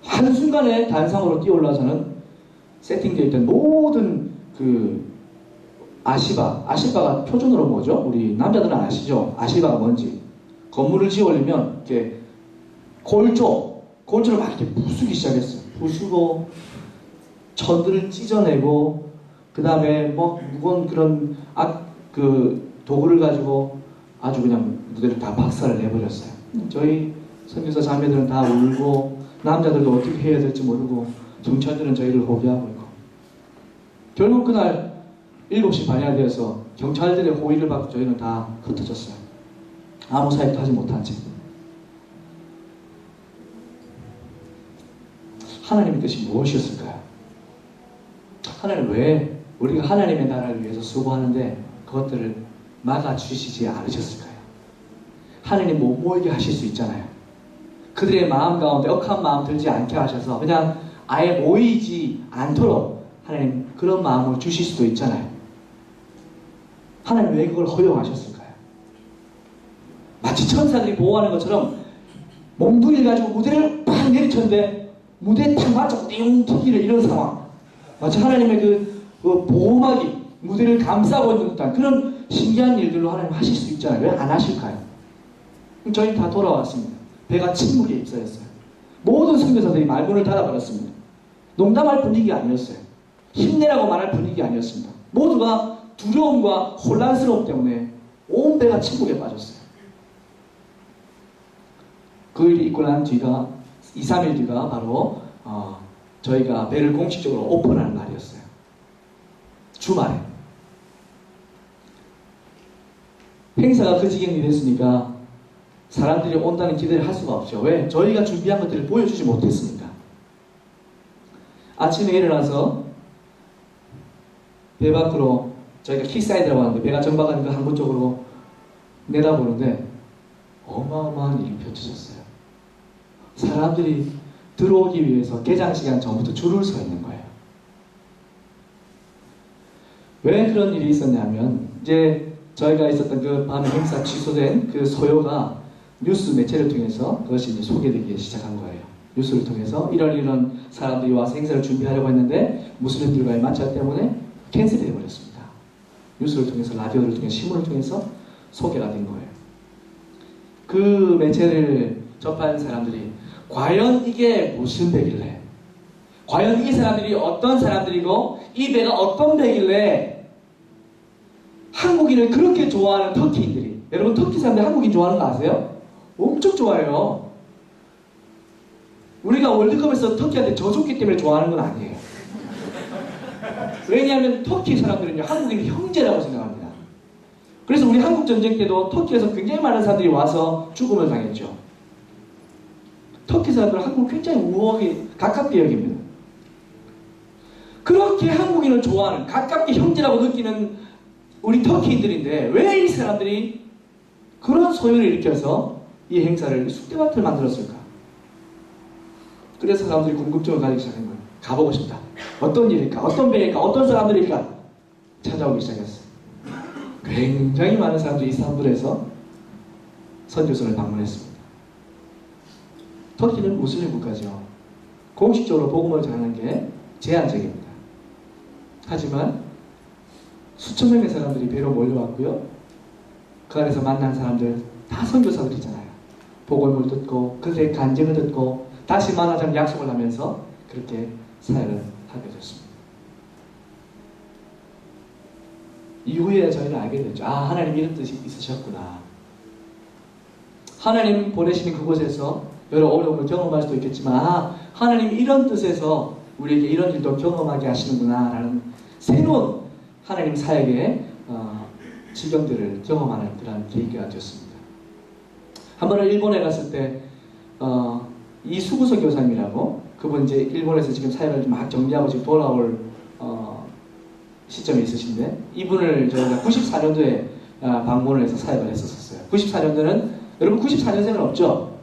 A: 한순간에 단상으로 뛰어올라서는 세팅되어 있던 모든 그 아시바가 표준어로 뭐죠? 우리 남자들은 아시죠? 아시바가 뭔지. 건물을 지어 올리면 이렇게 골조를 막 이렇게 부수기 시작했어요. 부수고 천들을 찢어내고 그 다음에 뭐 무거운 그런 그 도구를 가지고 아주 그냥 무대를 다 박살을 내버렸어요. 저희 선교사 자매들은 다 울고 남자들도 어떻게 해야 될지 모르고 경찰들은 저희를 호위하고 있고 결국 그날 7시 반이 되어서 경찰들의 호위를 받고 저희는 다 흩어졌어요. 아무 사역도 하지 못한 채. 하나님의 뜻이 무엇이었을까요? 하나님 왜 우리가 하나님의 나라를 위해서 수고하는데 그것들을 막아주시지 않으셨을까요? 하나님 못 모이게 하실 수 있잖아요. 그들의 마음 가운데 억한 마음 들지 않게 하셔서 그냥 아예 모이지 않도록 하나님 그런 마음을 주실 수도 있잖아요. 하나님 왜 그걸 허용하셨을까요? 마치 천사들이 보호하는 것처럼 몽둥이를 가지고 무대를 팍 내리쳤는데 무대에 탁 맞춰 띵 튀기를 이런 상황. 마치 하나님의 그 보호막이 무대를 감싸고 있는 듯한 그런 신기한 일들로 하나님 하실 수 있잖아요. 왜 안 하실까요? 저희 다 돌아왔습니다. 배가 침묵에 입사했어요. 모든 선교사들이 말문을 닫아버렸습니다. 농담할 분위기 아니었어요. 힘내라고 말할 분위기 아니었습니다. 모두가 두려움과 혼란스러움 때문에 온 배가 침묵에 빠졌어요. 그 일이 있고 난 뒤가 2, 3일 뒤가 바로 저희가 배를 공식적으로 오픈하는 날이었어요. 주말에. 행사가 그 지경이 됐으니까 사람들이 온다는 기대를 할 수가 없죠. 왜? 저희가 준비한 것들을 보여주지 못했으니까. 아침에 일어나서 배 밖으로 저희가 키사이드라고 하는데 배가 정박하는 그 항구 쪽으로 내다보는데 어마어마한 일이 펼쳐졌어요. 사람들이 들어오기 위해서 개장 시간 전부터 줄을 서 있는 거예요. 왜 그런 일이 있었냐면 이제 저희가 있었던 그 밤의 행사 취소된 그 소요가 뉴스 매체를 통해서 그것이 이제 소개되기 시작한 거예요. 뉴스를 통해서 이런 사람들이 와서 행사를 준비하려고 했는데 무슬림들과의 마찰 때문에 캔슬이 되어버렸습니다. 뉴스를 통해서, 라디오를 통해서, 신문을 통해서 소개가 된 거예요. 그 매체를 접한 사람들이 과연 이게 무슨 배길래, 과연 이 사람들이 어떤 사람들이고 이 배가 어떤 배길래 한국인을 그렇게 좋아하는 터키인들이, 여러분 터키 사람들 한국인 좋아하는 거 아세요? 엄청 좋아해요. 우리가 월드컵에서 터키한테 져줬기 때문에 좋아하는 건 아니에요. 왜냐하면 터키 사람들은요, 한국인이 형제라고 생각합니다. 그래서 우리 한국 전쟁 때도 터키에서 굉장히 많은 사람들이 와서 죽음을 당했죠. 터키 사람들은 한국을 굉장히 우호하게 가깝게 여깁니다. 그렇게 한국인을 좋아하는, 가깝게 형제라고 느끼는 우리 터키인들인데 왜 이 사람들이 그런 소요를 일으켜서 이 행사를 쑥대밭을 만들었을까? 그래서 사람들이 궁금증을 가지기 시작한 거예요. 가보고 싶다. 어떤 일일까? 어떤 배일까? 어떤 사람들일까? 찾아오기 시작했어요. 굉장히 많은 사람들이 이스탄불에서 선교소를 방문했습니다. 터키는 무슬림 국가죠. 공식적으로 복음을 전하는 게 제한적입니다. 하지만 수천 명의 사람들이 배로 몰려왔고요. 그 안에서 만난 사람들 다 선교사들이잖아요. 복음을 듣고 그들의 간증을 듣고 다시 만나자는 약속을 하면서 그렇게 사역을 하게 됐습니다. 이후에 저희는 알게 됐죠. 아, 하나님 이런 뜻이 있으셨구나. 하나님 보내시는 그곳에서 여러 어려움을 경험할 수도 있겠지만, 아, 하나님 이런 뜻에서 우리에게 이런 일도 경험하게 하시는구나 라는 새로운 하나님 사역의 지경들을 경험하는 그런 계기가 되었습니다. 한 번은 일본에 갔을 때 이수구서 교사님이라고, 그분 이제 일본에서 지금 사역을 막 정리하고 지금 돌아올 시점에 있으신데, 이분을 저희가 94년도에 방문을 해서 사역을 했었어요. 94년도는, 여러분 94년생은 없죠?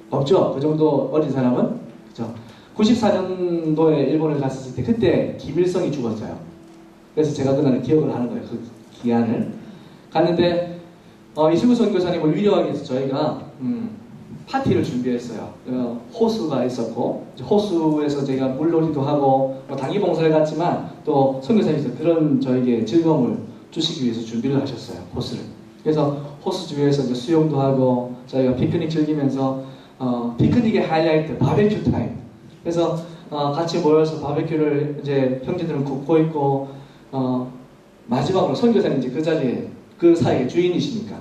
A: 없죠? 그 정도 어린 사람은? 그죠? 94년도에 일본을 갔었을 때 그때 김일성이 죽었어요. 그래서 제가 그날을 기억을 하는 거예요. 그 기한을. 갔는데 이승우 선교사님을 위로하기 위해서 저희가 파티를 준비했어요. 호수가 있었고, 호수에서 저희가 물놀이도 하고 당기봉사를 갔지만 또 선교사님께서 그런 저에게 즐거움을 주시기 위해서 준비를 하셨어요. 호수를. 그래서 호수 주위에서 이제 수영도 하고 저희가 피크닉 즐기면서 피크닉의 하이라이트 바베큐 타임. 그래서 같이 모여서 바베큐를 이제 형제들은 굽고 있고, 마지막으로 선교사님 이제 그 자리에, 그 사역의 주인이시니까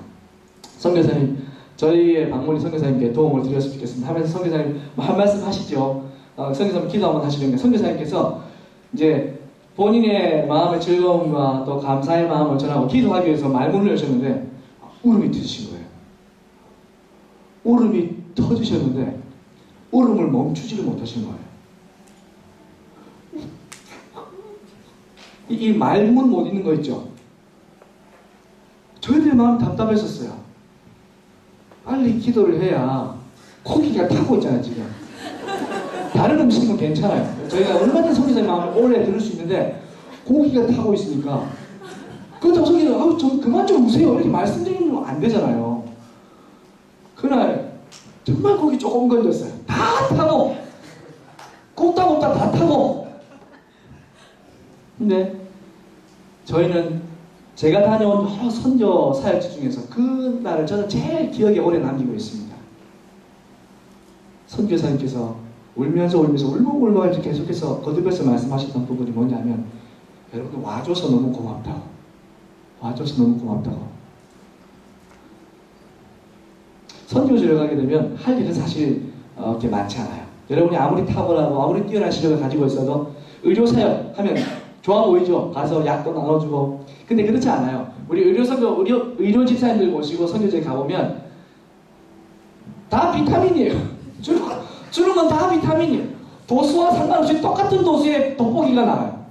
A: 선교사님, 저희의 방문이 선교사님께 도움을 드렸으면 좋겠습니다 하면서 선교사님 한 말씀 하시죠. 선교사님 기도 한번 하시는데 선교사님께서 이제 본인의 마음의 즐거움과 또 감사의 마음을 전하고 기도하기 위해서 말문을 여셨는데 울음이 터지신 거예요. 울음이 터지셨는데 울음을 멈추지를 못하신 거예요. 이 말문 못 있는 거 있죠? 저희들의 마음이 답답했었어요. 빨리 기도를 해야 고기가 타고 있잖아요, 지금. 다른 음식은 괜찮아요. 저희가 얼마든지 선교사님 마음을 오래 들을 수 있는데 고기가 타고 있으니까, 그렇다고 선교사님 아우 좀 그만 좀 우세요 이렇게 말씀드리면 안 되잖아요. 그날 정말 고기 조금 건졌어요. 다 타고 꼽다 다 타고. 근데 저희는 제가 다녀온 여러 선교 사역지 중에서 그 날을 저는 제일 기억에 오래 남기고 있습니다. 선교사님께서 울면서 울먹울먹 계속해서 거듭해서 말씀하셨던 부분이 뭐냐면, 여러분 와줘서 너무 고맙다고. 와줘서 너무 고맙다고. 선교지를 가게 되면 할 일은 사실 그렇게 많지 않아요. 여러분이 아무리 탁월하고 아무리 뛰어난 실력을 가지고 있어도 의료사역 하면 좋아 보이죠? 가서 약도 나눠주고. 근데 그렇지 않아요. 우리 의료 집사님들 모시고 선교지에 가보면 다 비타민이에요. 주는 건 다 비타민이에요. 도수와 상관없이 똑같은 도수의 돋보기가 나와요.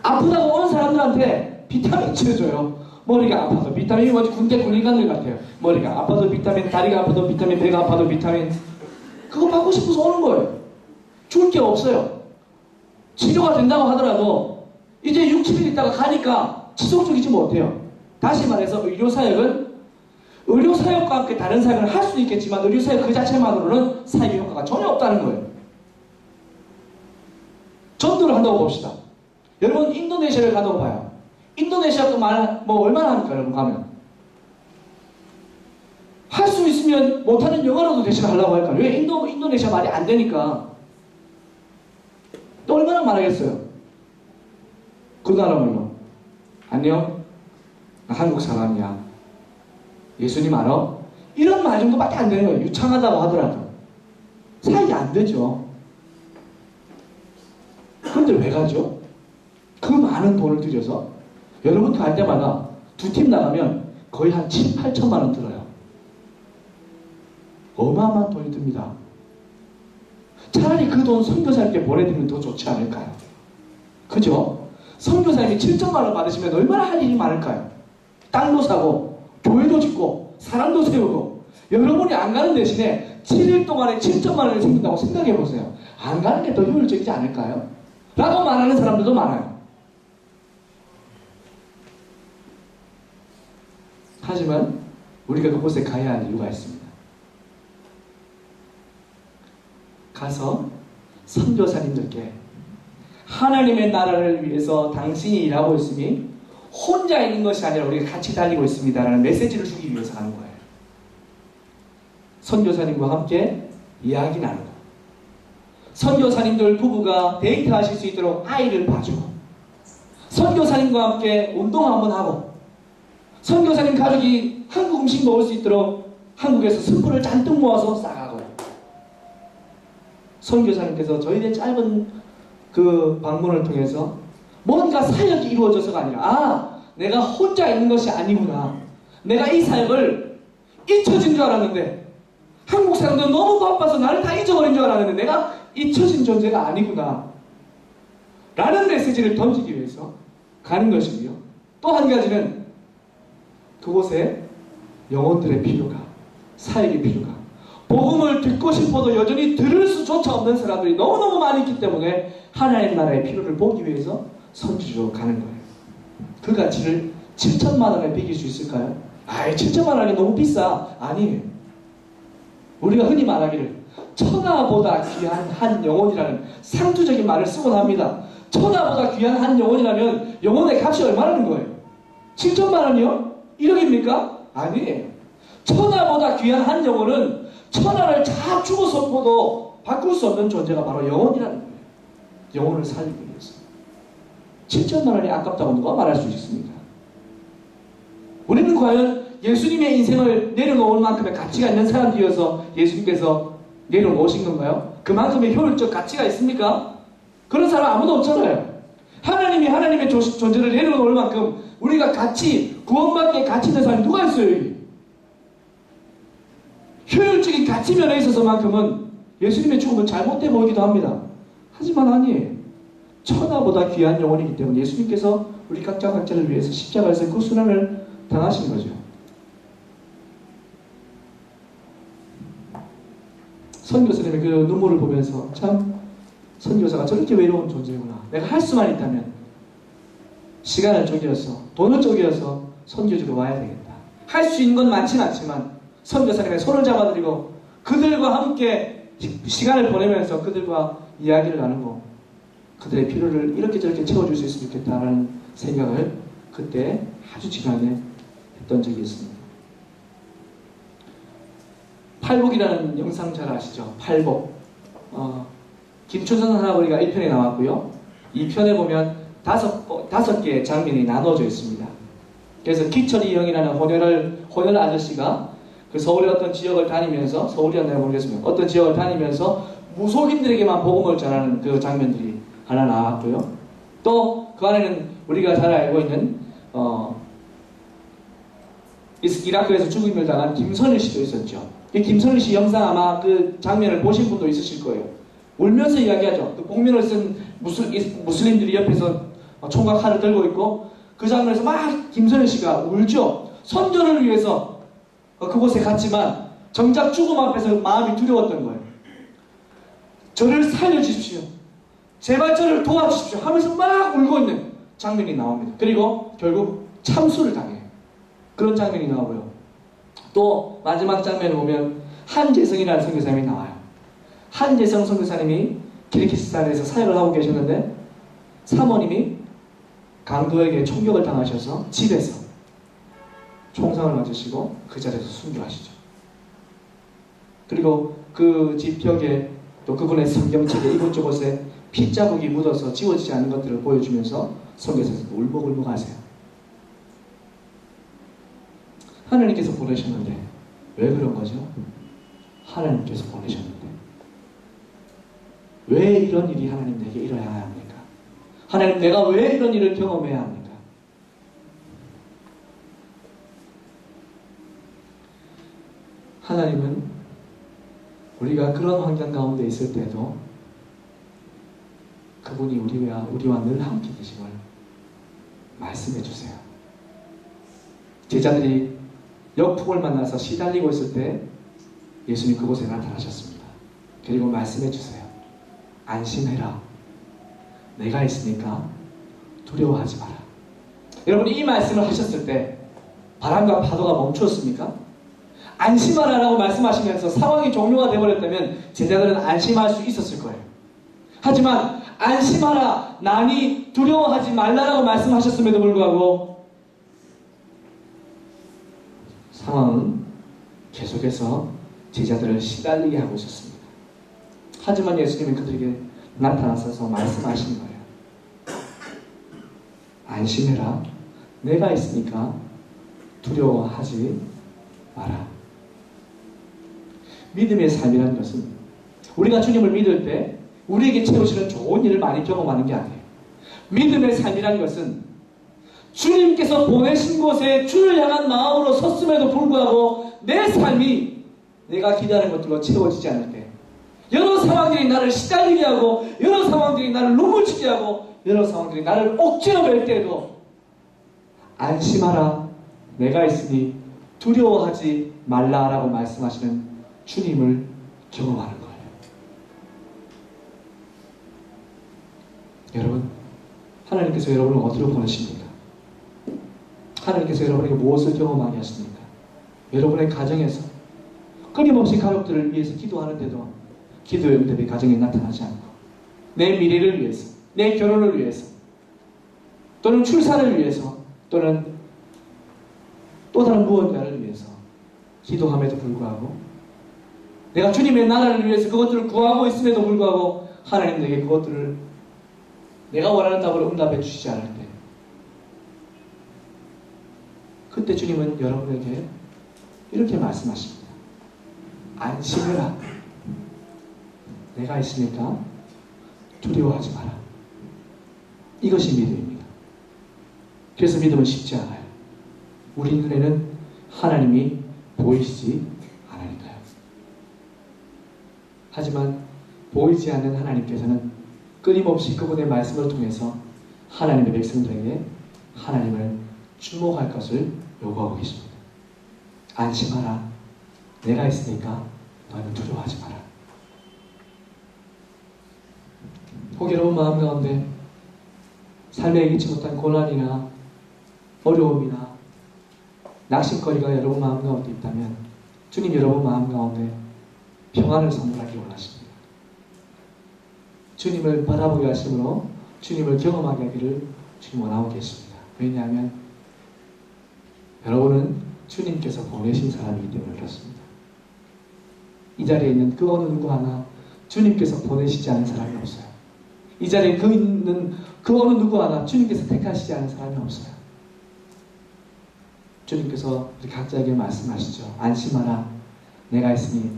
A: 아프다고 온 사람들한테 비타민 치료줘요. 머리가 아파도 비타민이 뭐지? 군대 군인간들 같아요. 머리가 아파도 비타민, 다리가 아파도 비타민, 배가 아파도 비타민. 그거 받고 싶어서 오는 거예요. 줄 게 없어요. 치료가 된다고 하더라도 이제 6, 7일 있다가 가니까 지속적이지 못해요. 다시 말해서 의료사역은 의료사역과 함께 다른 사역을 할 수 있겠지만 의료사역 그 자체만으로는 사역의 효과가 전혀 없다는 거예요. 전도를 한다고 봅시다. 여러분 인도네시아를 가도 봐요. 인도네시아 뭐 얼마나 합니까 여러분 가면? 할 수 있으면 못하는 영어로도 대신 하려고 할까요? 왜? 인도네시아 말이 안 되니까. 또 얼마나 말하겠어요? 그 나라 말로. 안녕, 나 한국 사람이야. 예수님 알아? 이런 말 정도밖에 안 되는 거예요. 유창하다고 하더라도. 사역이 안 되죠. 그런데 왜 가죠? 그 많은 돈을 들여서 여러분 갈 때마다 두 팀 나가면 거의 한 7, 8천만 원 들어요. 어마어마한 돈이 듭니다. 차라리 그 돈 선교사님께 보내드리면 더 좋지 않을까요? 그죠? 선교사님이 7천만 원 받으시면 얼마나 할 일이 많을까요? 땅도 사고 교회도 짓고 사람도 세우고 여러분이 안 가는 대신에 7일 동안에 7천만 원이 생긴다고 생각해 보세요. 안 가는 게 더 효율적이지 않을까요? 라고 말하는 사람들도 많아요. 하지만 우리가 그곳에 가야 할 이유가 있습니다. 가서 선교사님들께 하나님의 나라를 위해서 당신이 일하고 있으니 혼자 있는 것이 아니라 우리가 같이 달리고 있습니다라는 메시지를 주기 위해서 가는 거예요. 선교사님과 함께 이야기 나누고 선교사님들 부부가 데이트하실 수 있도록 아이를 봐주고 선교사님과 함께 운동 한번 하고 선교사님 가족이 한국 음식 먹을 수 있도록 한국에서 스프를 잔뜩 모아서 싸가고 선교사님께서 저희의 짧은 그 방문을 통해서 뭔가 사역이 이루어져서가 아니라 내가 혼자 있는 것이 아니구나. 내가 이 사역을 잊혀진 줄 알았는데 한국 사람들은 너무 바빠서 나를 다 잊어버린 줄 알았는데 내가 잊혀진 존재가 아니구나 라는 메시지를 던지기 위해서 가는 것이고요. 또 한 가지는 그곳에 영혼들의 필요가 사역의 필요가 복음을 듣고 싶어도 여전히 들을 수조차 없는 사람들이 너무너무 많이 있기 때문에 하나님 나라의 필요를 보기 위해서 선지로 가는 거예요. 그 가치를 7천만 원에 비길 수 있을까요? 7천만 원이 너무 비싸. 아니에요. 우리가 흔히 말하기를 천하보다 귀한 한 영혼이라는 상투적인 말을 쓰곤 합니다. 천하보다 귀한 한 영혼이라면 영혼의 값이 얼마라는 거예요? 7천만 원이요? 1억입니까? 아니에요. 천하보다 귀한 한 영혼은 천하를 다 죽어서도 바꿀 수 없는 존재가 바로 영혼이라는 거예요. 영혼을 살리기 위해서. 7천만 원이 아깝다고 누가 말할 수 있습니까? 우리는 과연 예수님의 인생을 내려놓을 만큼의 가치가 있는 사람들이어서 예수님께서 내려놓으신 건가요? 그만큼의 효율적 가치가 있습니까? 그런 사람 아무도 없잖아요. 하나님이 하나님의 존재를 내려놓을 만큼 우리가 구원받기에 가치 있는 사람이 누가 있어요? 여기? 효율적인 가치 면에 있어서만큼은 예수님의 죽음은 잘못돼 보이기도 합니다. 하지만 아니에요. 천하보다 귀한 영혼이기 때문에 예수님께서 우리 각자를 위해서 십자가에서 그 순환을 당하신 거죠. 선교사님의 그 눈물을 보면서 참 선교사가 저렇게 외로운 존재구나. 내가 할 수만 있다면 시간을 쪼개서 돈을 쪼개서 선교지로 와야 되겠다. 할 수 있는 건 많진 않지만 선교사님의 손을 잡아드리고 그들과 함께 시간을 보내면서 그들과 이야기를 나누고 그들의 필요를 이렇게 저렇게 채워줄 수 있으면 좋겠다는 생각을 그때 아주 지난해 했던 적이 있습니다. 팔복이라는 영상 잘 아시죠? 팔복. 김춘선 할아버지가 1편에 나왔고요. 2편에 보면 다섯 개의 장면이 나눠져 있습니다. 그래서 기철이 형이라는 혼혈 아저씨가 그 서울의 어떤 지역을 다니면서, 서울이었나요 모르겠습니다. 어떤 지역을 다니면서 무속인들에게만 복음을 전하는 그 장면들이 하나 나왔고요. 또 그 안에는 우리가 잘 알고 있는 이라크에서 죽임을 당한 김선일 씨도 있었죠. 이 김선일 씨 영상 아마 그 장면을 보신 분도 있으실 거예요. 울면서 이야기하죠. 그 복면을 쓴 무슬림들이 옆에서 총과 칼을 들고 있고 그 장면에서 막 김선일 씨가 울죠. 선조를 위해서 그곳에 갔지만 정작 죽음 앞에서 마음이 두려웠던 거예요. 저를 살려주십시오. 제발 저를 도와주십시오. 하면서 막 울고 있는 장면이 나옵니다. 그리고 결국 참수를 당해요. 그런 장면이 나오고요. 또 마지막 장면을 보면 한재성이라는 선교사님이 나와요. 한재성 선교사님이 키르기스탄에서 사역을 하고 계셨는데 사모님이 강도에게 총격을 당하셔서 집에서 총상을 맞으시고 그 자리에서 순교하시죠. 그리고 그 집 벽에 또 그분의 성경책에 이곳저곳에 핏자국이 묻어서 지워지지 않는 것들을 보여주면서 선교사님께서 울먹울먹 하세요. 하나님께서 보내셨는데 왜 그런 거죠? 하나님께서 보내셨는데 왜 이런 일이 하나님 내게 일어나야 합니까? 하나님 내가 왜 이런 일을 경험해야 합니까? 하나님은 우리가 그런 환경 가운데 있을 때도 그분이 우리와 늘 함께 계심을 말씀해 주세요. 제자들이 역풍을 만나서 시달리고 있을 때 예수님 그곳에 나타나셨습니다. 그리고 말씀해 주세요. 안심해라. 내가 있으니까 두려워하지 마라. 여러분 이 말씀을 하셨을 때 바람과 파도가 멈추었습니까? 안심하라라고 말씀하시면서 상황이 종료가 되어버렸다면 제자들은 안심할 수 있었을 거예요. 하지만 안심하라, 나니 두려워하지 말라라고 말씀하셨음에도 불구하고 상황은 계속해서 제자들을 시달리게 하고 있었습니다. 하지만 예수님은 그들에게 나타나셔서 말씀하신 거예요. 안심해라. 내가 있으니까 두려워하지 마라. 믿음의 삶이라는 것은 우리가 주님을 믿을 때 우리에게 채우시는 좋은 일을 많이 경험하는 게 아니에요. 믿음의 삶이라는 것은 주님께서 보내신 곳에 주를 향한 마음으로 섰음에도 불구하고 내 삶이 내가 기대하는 것들로 채워지지 않을 때, 여러 상황들이 나를 시달리게 하고 여러 상황들이 나를 눈물치게 하고 여러 상황들이 나를 억지로 맬 때에도 안심하라, 내가 있으니 두려워하지 말라라고 말씀하시는 주님을 경험하는 거예요. 여러분, 하나님께서 여러분을 어디로 보내십니까? 하나님께서 여러분에게 무엇을 경험하게 하십니까? 여러분의 가정에서 끊임없이 가족들을 위해서 기도하는데도 기도의 응답이 가정에 나타나지 않고, 내 미래를 위해서, 내 결혼을 위해서, 또는 출산을 위해서, 또는 또 다른 무언가를 위해서 기도함에도 불구하고, 내가 주님의 나라를 위해서 그것들을 구하고 있음에도 불구하고 하나님 내게 그것들을 내가 원하는 답으로 응답해 주시지 않을 때, 그때 주님은 여러분에게 이렇게 말씀하십니다. 안심해라. 내가 있으니까 두려워하지 마라. 이것이 믿음입니다. 그래서 믿음은 쉽지 않아요. 우리 눈에는 하나님이 보이시지 않으니까요. 하지만 보이지 않는 하나님께서는 끊임없이 그분의 말씀을 통해서 하나님의 백성들에게 하나님을 주목할 것을 요구하고 계십니다. 안심하라. 내가 있으니까 너는 두려워하지 마라. 호기로운 마음 가운데 삶에 이기지 못한 고난이나 어려움이나 낙심거리가 여러분 마음 가운데 있다면 주님 여러분 마음 가운데 평안을 선물하기 원하십니다. 주님을 바라보게 하심으로 주님을 경험하게 하기를 주님 원하고 계십니다. 왜냐하면 여러분은 주님께서 보내신 사람이기 때문에 그렇습니다. 이 자리에 있는 그 어느 누구 하나 주님께서 보내시지 않은 사람이 없어요. 이 자리에 있는 그 어느 누구 하나 주님께서 택하시지 않은 사람이 없어요. 주님께서 우리 각자에게 말씀하시죠. 안심하라. 내가 있으니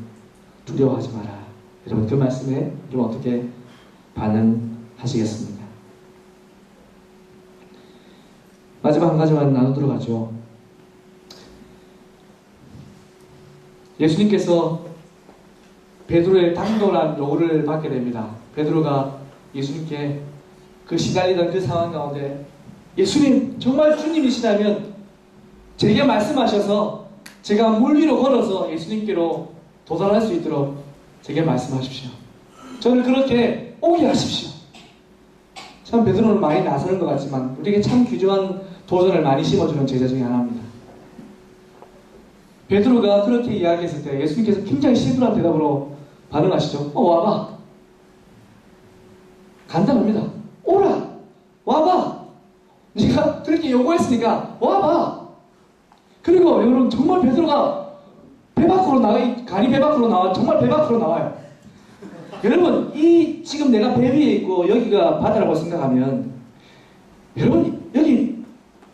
A: 두려워하지 마라. 여러분 그 말씀에 여러분 어떻게 반응하시겠습니까? 마지막 한 가지만 나누도록 하죠. 예수님께서 베드로의 당돌한 요구를 받게 됩니다. 베드로가 예수님께 그 시달리던 그 상황 가운데 예수님 정말 주님이시라면 제게 말씀하셔서 제가 물 위로 걸어서 예수님께로 도달할 수 있도록 제게 말씀하십시오. 저를 그렇게 오게 하십시오. 참 베드로는 많이 나서는 것 같지만 우리에게 참 귀중한 도전을 많이 심어주는 제자 중에 하나입니다. 베드로가 그렇게 이야기했을 때 예수님께서 굉장히 심플한 대답으로 반응하시죠. 와봐. 간단합니다. 오라. 와봐. 네가 그렇게 요구했으니까 와봐. 그리고 여러분 정말 베드로가 배 밖으로 간이 배 밖으로 나와 정말 배 밖으로 나와요. 여러분 이 지금 내가 배 위에 있고 여기가 바다라고 생각하면 여러분 여기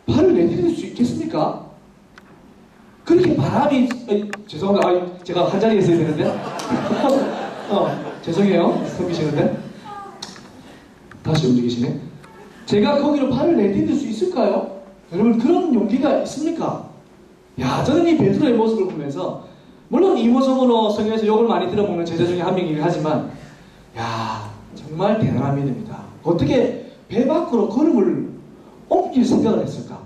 A: 발을 내디딜 수 있겠습니까? 그렇게 바람이 죄송합니다. 제가 한 자리에 있어야 되는데 죄송해요. 섬기시는데 다시 움직이시네. 제가 거기로 발을 내디딜 수 있을까요? 여러분 그런 용기가 있습니까? 야, 저는 이 베드로의 모습을 보면서 물론 이모저모로 성경에서 욕을 많이 들어먹는 제자 중에 한 명이긴 하지만 야, 정말 대단한 믿음이다. 어떻게 배 밖으로 걸음을 옮길 생각을 했을까?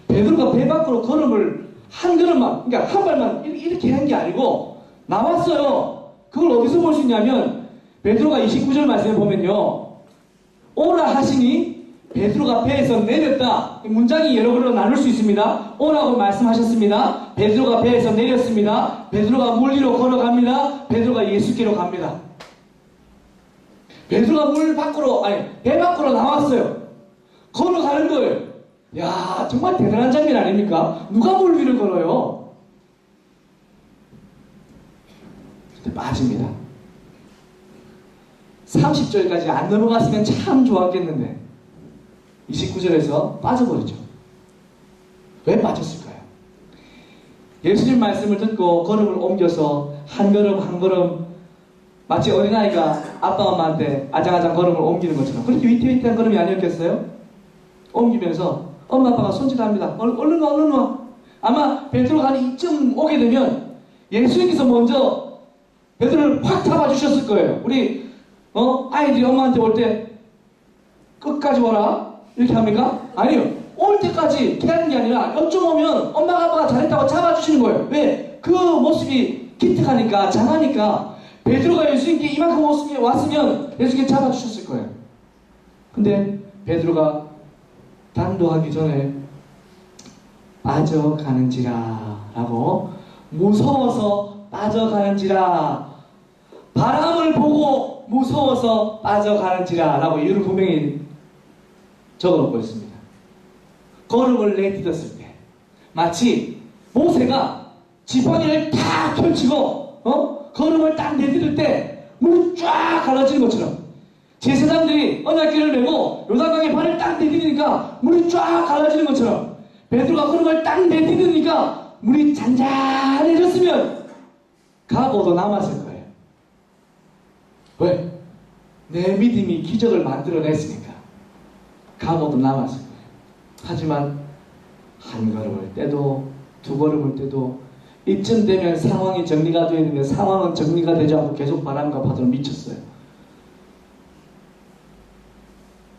A: 베드로가 배 밖으로 걸음을 한 걸음만, 그러니까 한 발만 이렇게 한 게 아니고 나왔어요. 그걸 어디서 볼 수 있냐면 베드로가 29절 말씀에 보면요. 오라 하시니 베드로가 배에서 내렸다. 문장이 여러 개로 나눌 수 있습니다. 오라고 말씀하셨습니다. 베드로가 배에서 내렸습니다. 베드로가 물 위로 걸어갑니다. 베드로가 예수께로 갑니다. 베드로가 배 밖으로 나왔어요. 걸어가는 거예요. 야, 정말 대단한 장면 아닙니까? 누가 물 위를 걸어요? 근데 빠집니다. 30절까지 안 넘어갔으면 참 좋았겠는데 29절에서 빠져버리죠. 왜 빠졌을까요? 예수님 말씀을 듣고 걸음을 옮겨서 한 걸음 한 걸음 마치 어린아이가 아빠 엄마한테 아장아장 걸음을 옮기는 것처럼 그렇게 위태위태한 걸음이 아니었겠어요? 옮기면서 엄마 아빠가 손질합니다. 얼른 와 얼른 와. 아마 베드로가 한 이쯤 오게 되면 예수님께서 먼저 베드로를 확 잡아주셨을 거예요. 우리 아이들이 엄마한테 올 때 끝까지 와라 이렇게 합니까? 아니요. 올 때까지 기다리는 게 아니라 여쭤 오면 엄마가 아빠가 잘했다고 잡아주시는 거예요. 왜? 그 모습이 기특하니까 장하니까 베드로가 예수님께 이만큼 왔으면 예수님께 잡아주셨을 거예요. 근데 베드로가 당도하기 전에 빠져가는지라 라고 무서워서 빠져가는지라 바람을 보고 무서워서 빠져가는지라 라고 이유를 분명히 적어놓고 있습니다. 걸음을 내딛었을 때 마치 모세가 지팡이를 탁 펼치고 걸음을 딱 내딛을 때 물이 쫙 갈라지는 것처럼 제사장들이 언약궤를 메고 요단강에 발을 딱 내딛으니까 물이 쫙 갈라지는 것처럼 베드로가 걸음을 딱 내딛으니까 물이 잔잔해졌으면 각오도 남았을 거예요. 왜? 내 믿음이 기적을 만들어냈으니까 각오도 남았을 거예요. 하지만 한 걸음을 떼도 두 걸음을 떼도 이쯤 되면 상황이 정리가 되어 있는데 상황은 정리가 되지 않고 계속 바람과 파도로 미쳤어요.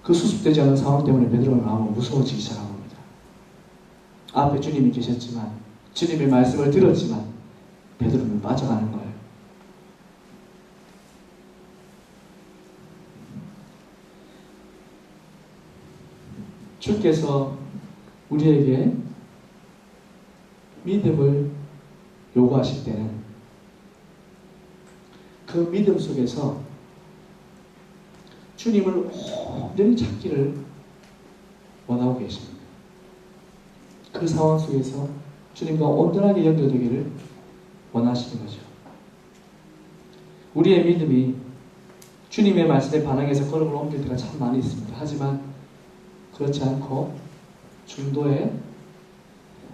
A: 그 수습되지 않은 상황 때문에 베드로가 마음이 무서워지기 시작한 겁니다. 앞에 주님이 계셨지만 주님의 말씀을 들었지만 베드로는 빠져가는 거예요. 주께서 우리에게 믿음을 요구하실 때는 그 믿음 속에서 주님을 온전히 찾기를 원하고 계십니다. 그 상황 속에서 주님과 온전하게 연결되기를 원하시는 거죠. 우리의 믿음이 주님의 말씀에 반응해서 걸음을 옮길 때가 참 많이 있습니다. 하지만 그렇지 않고 중도에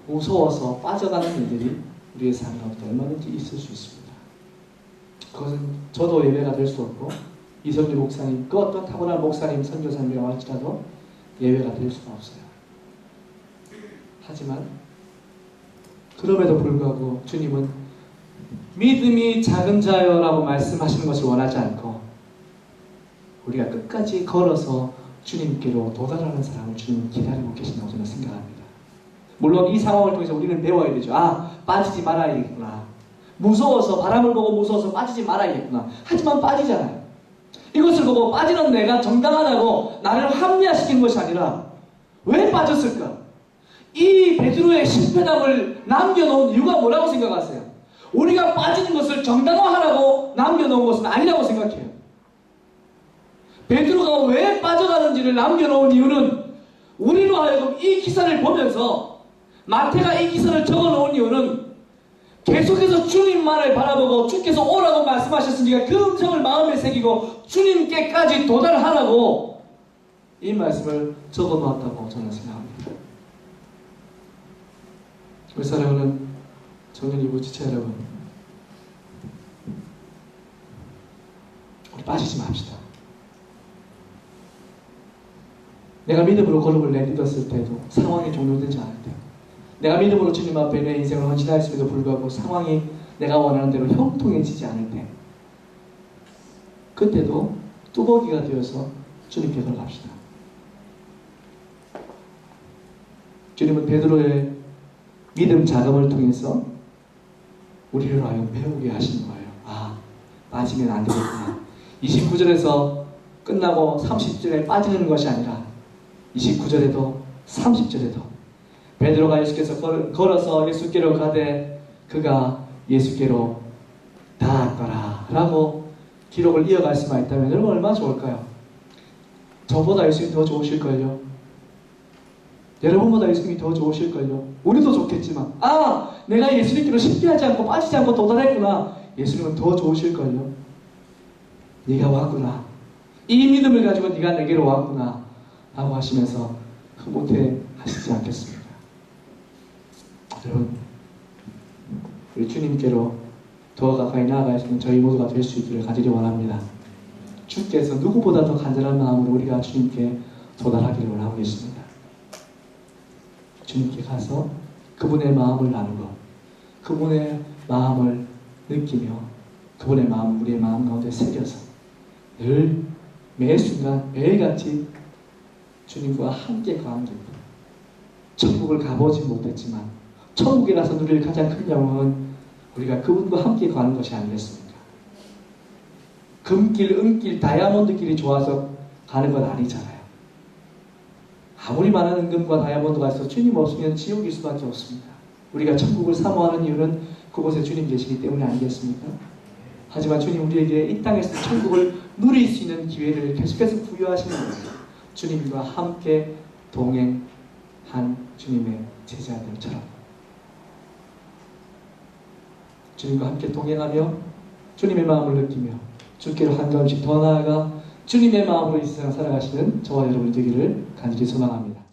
A: 무서워서 빠져가는 일들이 우리의 삶 가운데 얼마든지 있을 수 있습니다. 그것은 저도 예외가 될 수 없고 이성규 목사님, 그 어떤 탁월한 목사님, 선교사님이라고 할지라도 예외가 될 수가 없어요. 하지만 그럼에도 불구하고 주님은 믿음이 작은 자여라고 말씀하시는 것을 원하지 않고 우리가 끝까지 걸어서 주님께로 도달하는 사람을 주님은 기다리고 계신다고 저는 생각합니다. 물론 이 상황을 통해서 우리는 배워야 되죠. 아, 빠지지 말아야겠구나. 무서워서, 바람을 보고 무서워서 빠지지 말아야겠구나. 하지만 빠지잖아요. 이것을 보고 빠지는 내가 정당하다고 나를 합리화시키는 것이 아니라 왜 빠졌을까? 이 베드로의 실패담을 남겨놓은 이유가 뭐라고 생각하세요? 우리가 빠지는 것을 정당화하라고 남겨놓은 것은 아니라고 생각해요. 베드로가 왜 빠져가는지를 남겨놓은 이유는 우리로 하여금 이 기사를 보면서 마태가 이 기사를 적어놓은 이유는 계속해서 주님만을 바라보고 주께서 오라고 말씀하셨으니까 그 음성을 마음에 새기고 주님께까지 도달하라고 이 말씀을 적어놓았다고 저는 생각합니다. 우리 사랑하는 정연이부 지체 여러분, 우리 빠지지 맙시다. 내가 믿음으로 걸음을 내딛었을 때도 상황이 종료되지 않을 때, 내가 믿음으로 주님 앞에 내 인생을 헌신하였음에도 불구하고 상황이 내가 원하는 대로 형통해지지 않을 때, 그때도 뚜벅이가 되어서 주님께 걸어갑시다. 주님은 베드로의 믿음 자금을 통해서 우리를 하여 배우게 하시는 거예요. 아, 빠지면 안 되겠구나. 29절에서 끝나고 30절에 빠지는 것이 아니라 29절에도 30절에도 베드로가 예수께서 걸어서 예수께로 가되 그가 예수께로 닿았더라 라고 기록을 이어갈 수만 있다면 여러분 얼마나 좋을까요? 저보다 예수님이 더 좋으실걸요? 여러분보다 예수님이 더 좋으실걸요? 우리도 좋겠지만 내가 예수님께로 쉽게 하지 않고 빠지지 않고 도달했구나. 예수님은 더 좋으실걸요? 네가 왔구나. 이 믿음을 가지고 네가 내게로 왔구나 라고 하시면서 흐뭇해 하시지 않겠습니까? 여러분, 우리 주님께로 더 가까이 나아갈 수 있는 저희 모두가 될 수 있기를 간절히 원합니다. 주께서 누구보다 더 간절한 마음으로 우리가 주님께 도달하기를 원하고 계십니다. 주님께 가서 그분의 마음을 나누고 그분의 마음을 느끼며 그분의 마음을 우리의 마음 가운데 새겨서 늘 매 순간 매일같이 주님과 함께 가는 길. 천국을 가보지 못했지만 천국에 가서 누릴 가장 큰 영광은 우리가 그분과 함께 가는 것이 아니겠습니까? 금길, 은길, 다이아몬드길이 좋아서 가는 건 아니잖아요. 아무리 많은 은금과 다이아몬드가 있어 주님 없으면 지옥일 수밖에 없습니다. 우리가 천국을 사모하는 이유는 그곳에 주님 계시기 때문에 아니겠습니까? 하지만 주님 우리에게 이 땅에서 천국을 누릴 수 있는 기회를 계속해서 부여하시는 거예요. 주님과 함께 동행한 주님의 제자들처럼 주님과 함께 동행하며 주님의 마음을 느끼며 주께로 한 걸음씩 더 나아가 주님의 마음으로 이 세상 살아가시는 저와 여러분 되기를 간절히 소망합니다.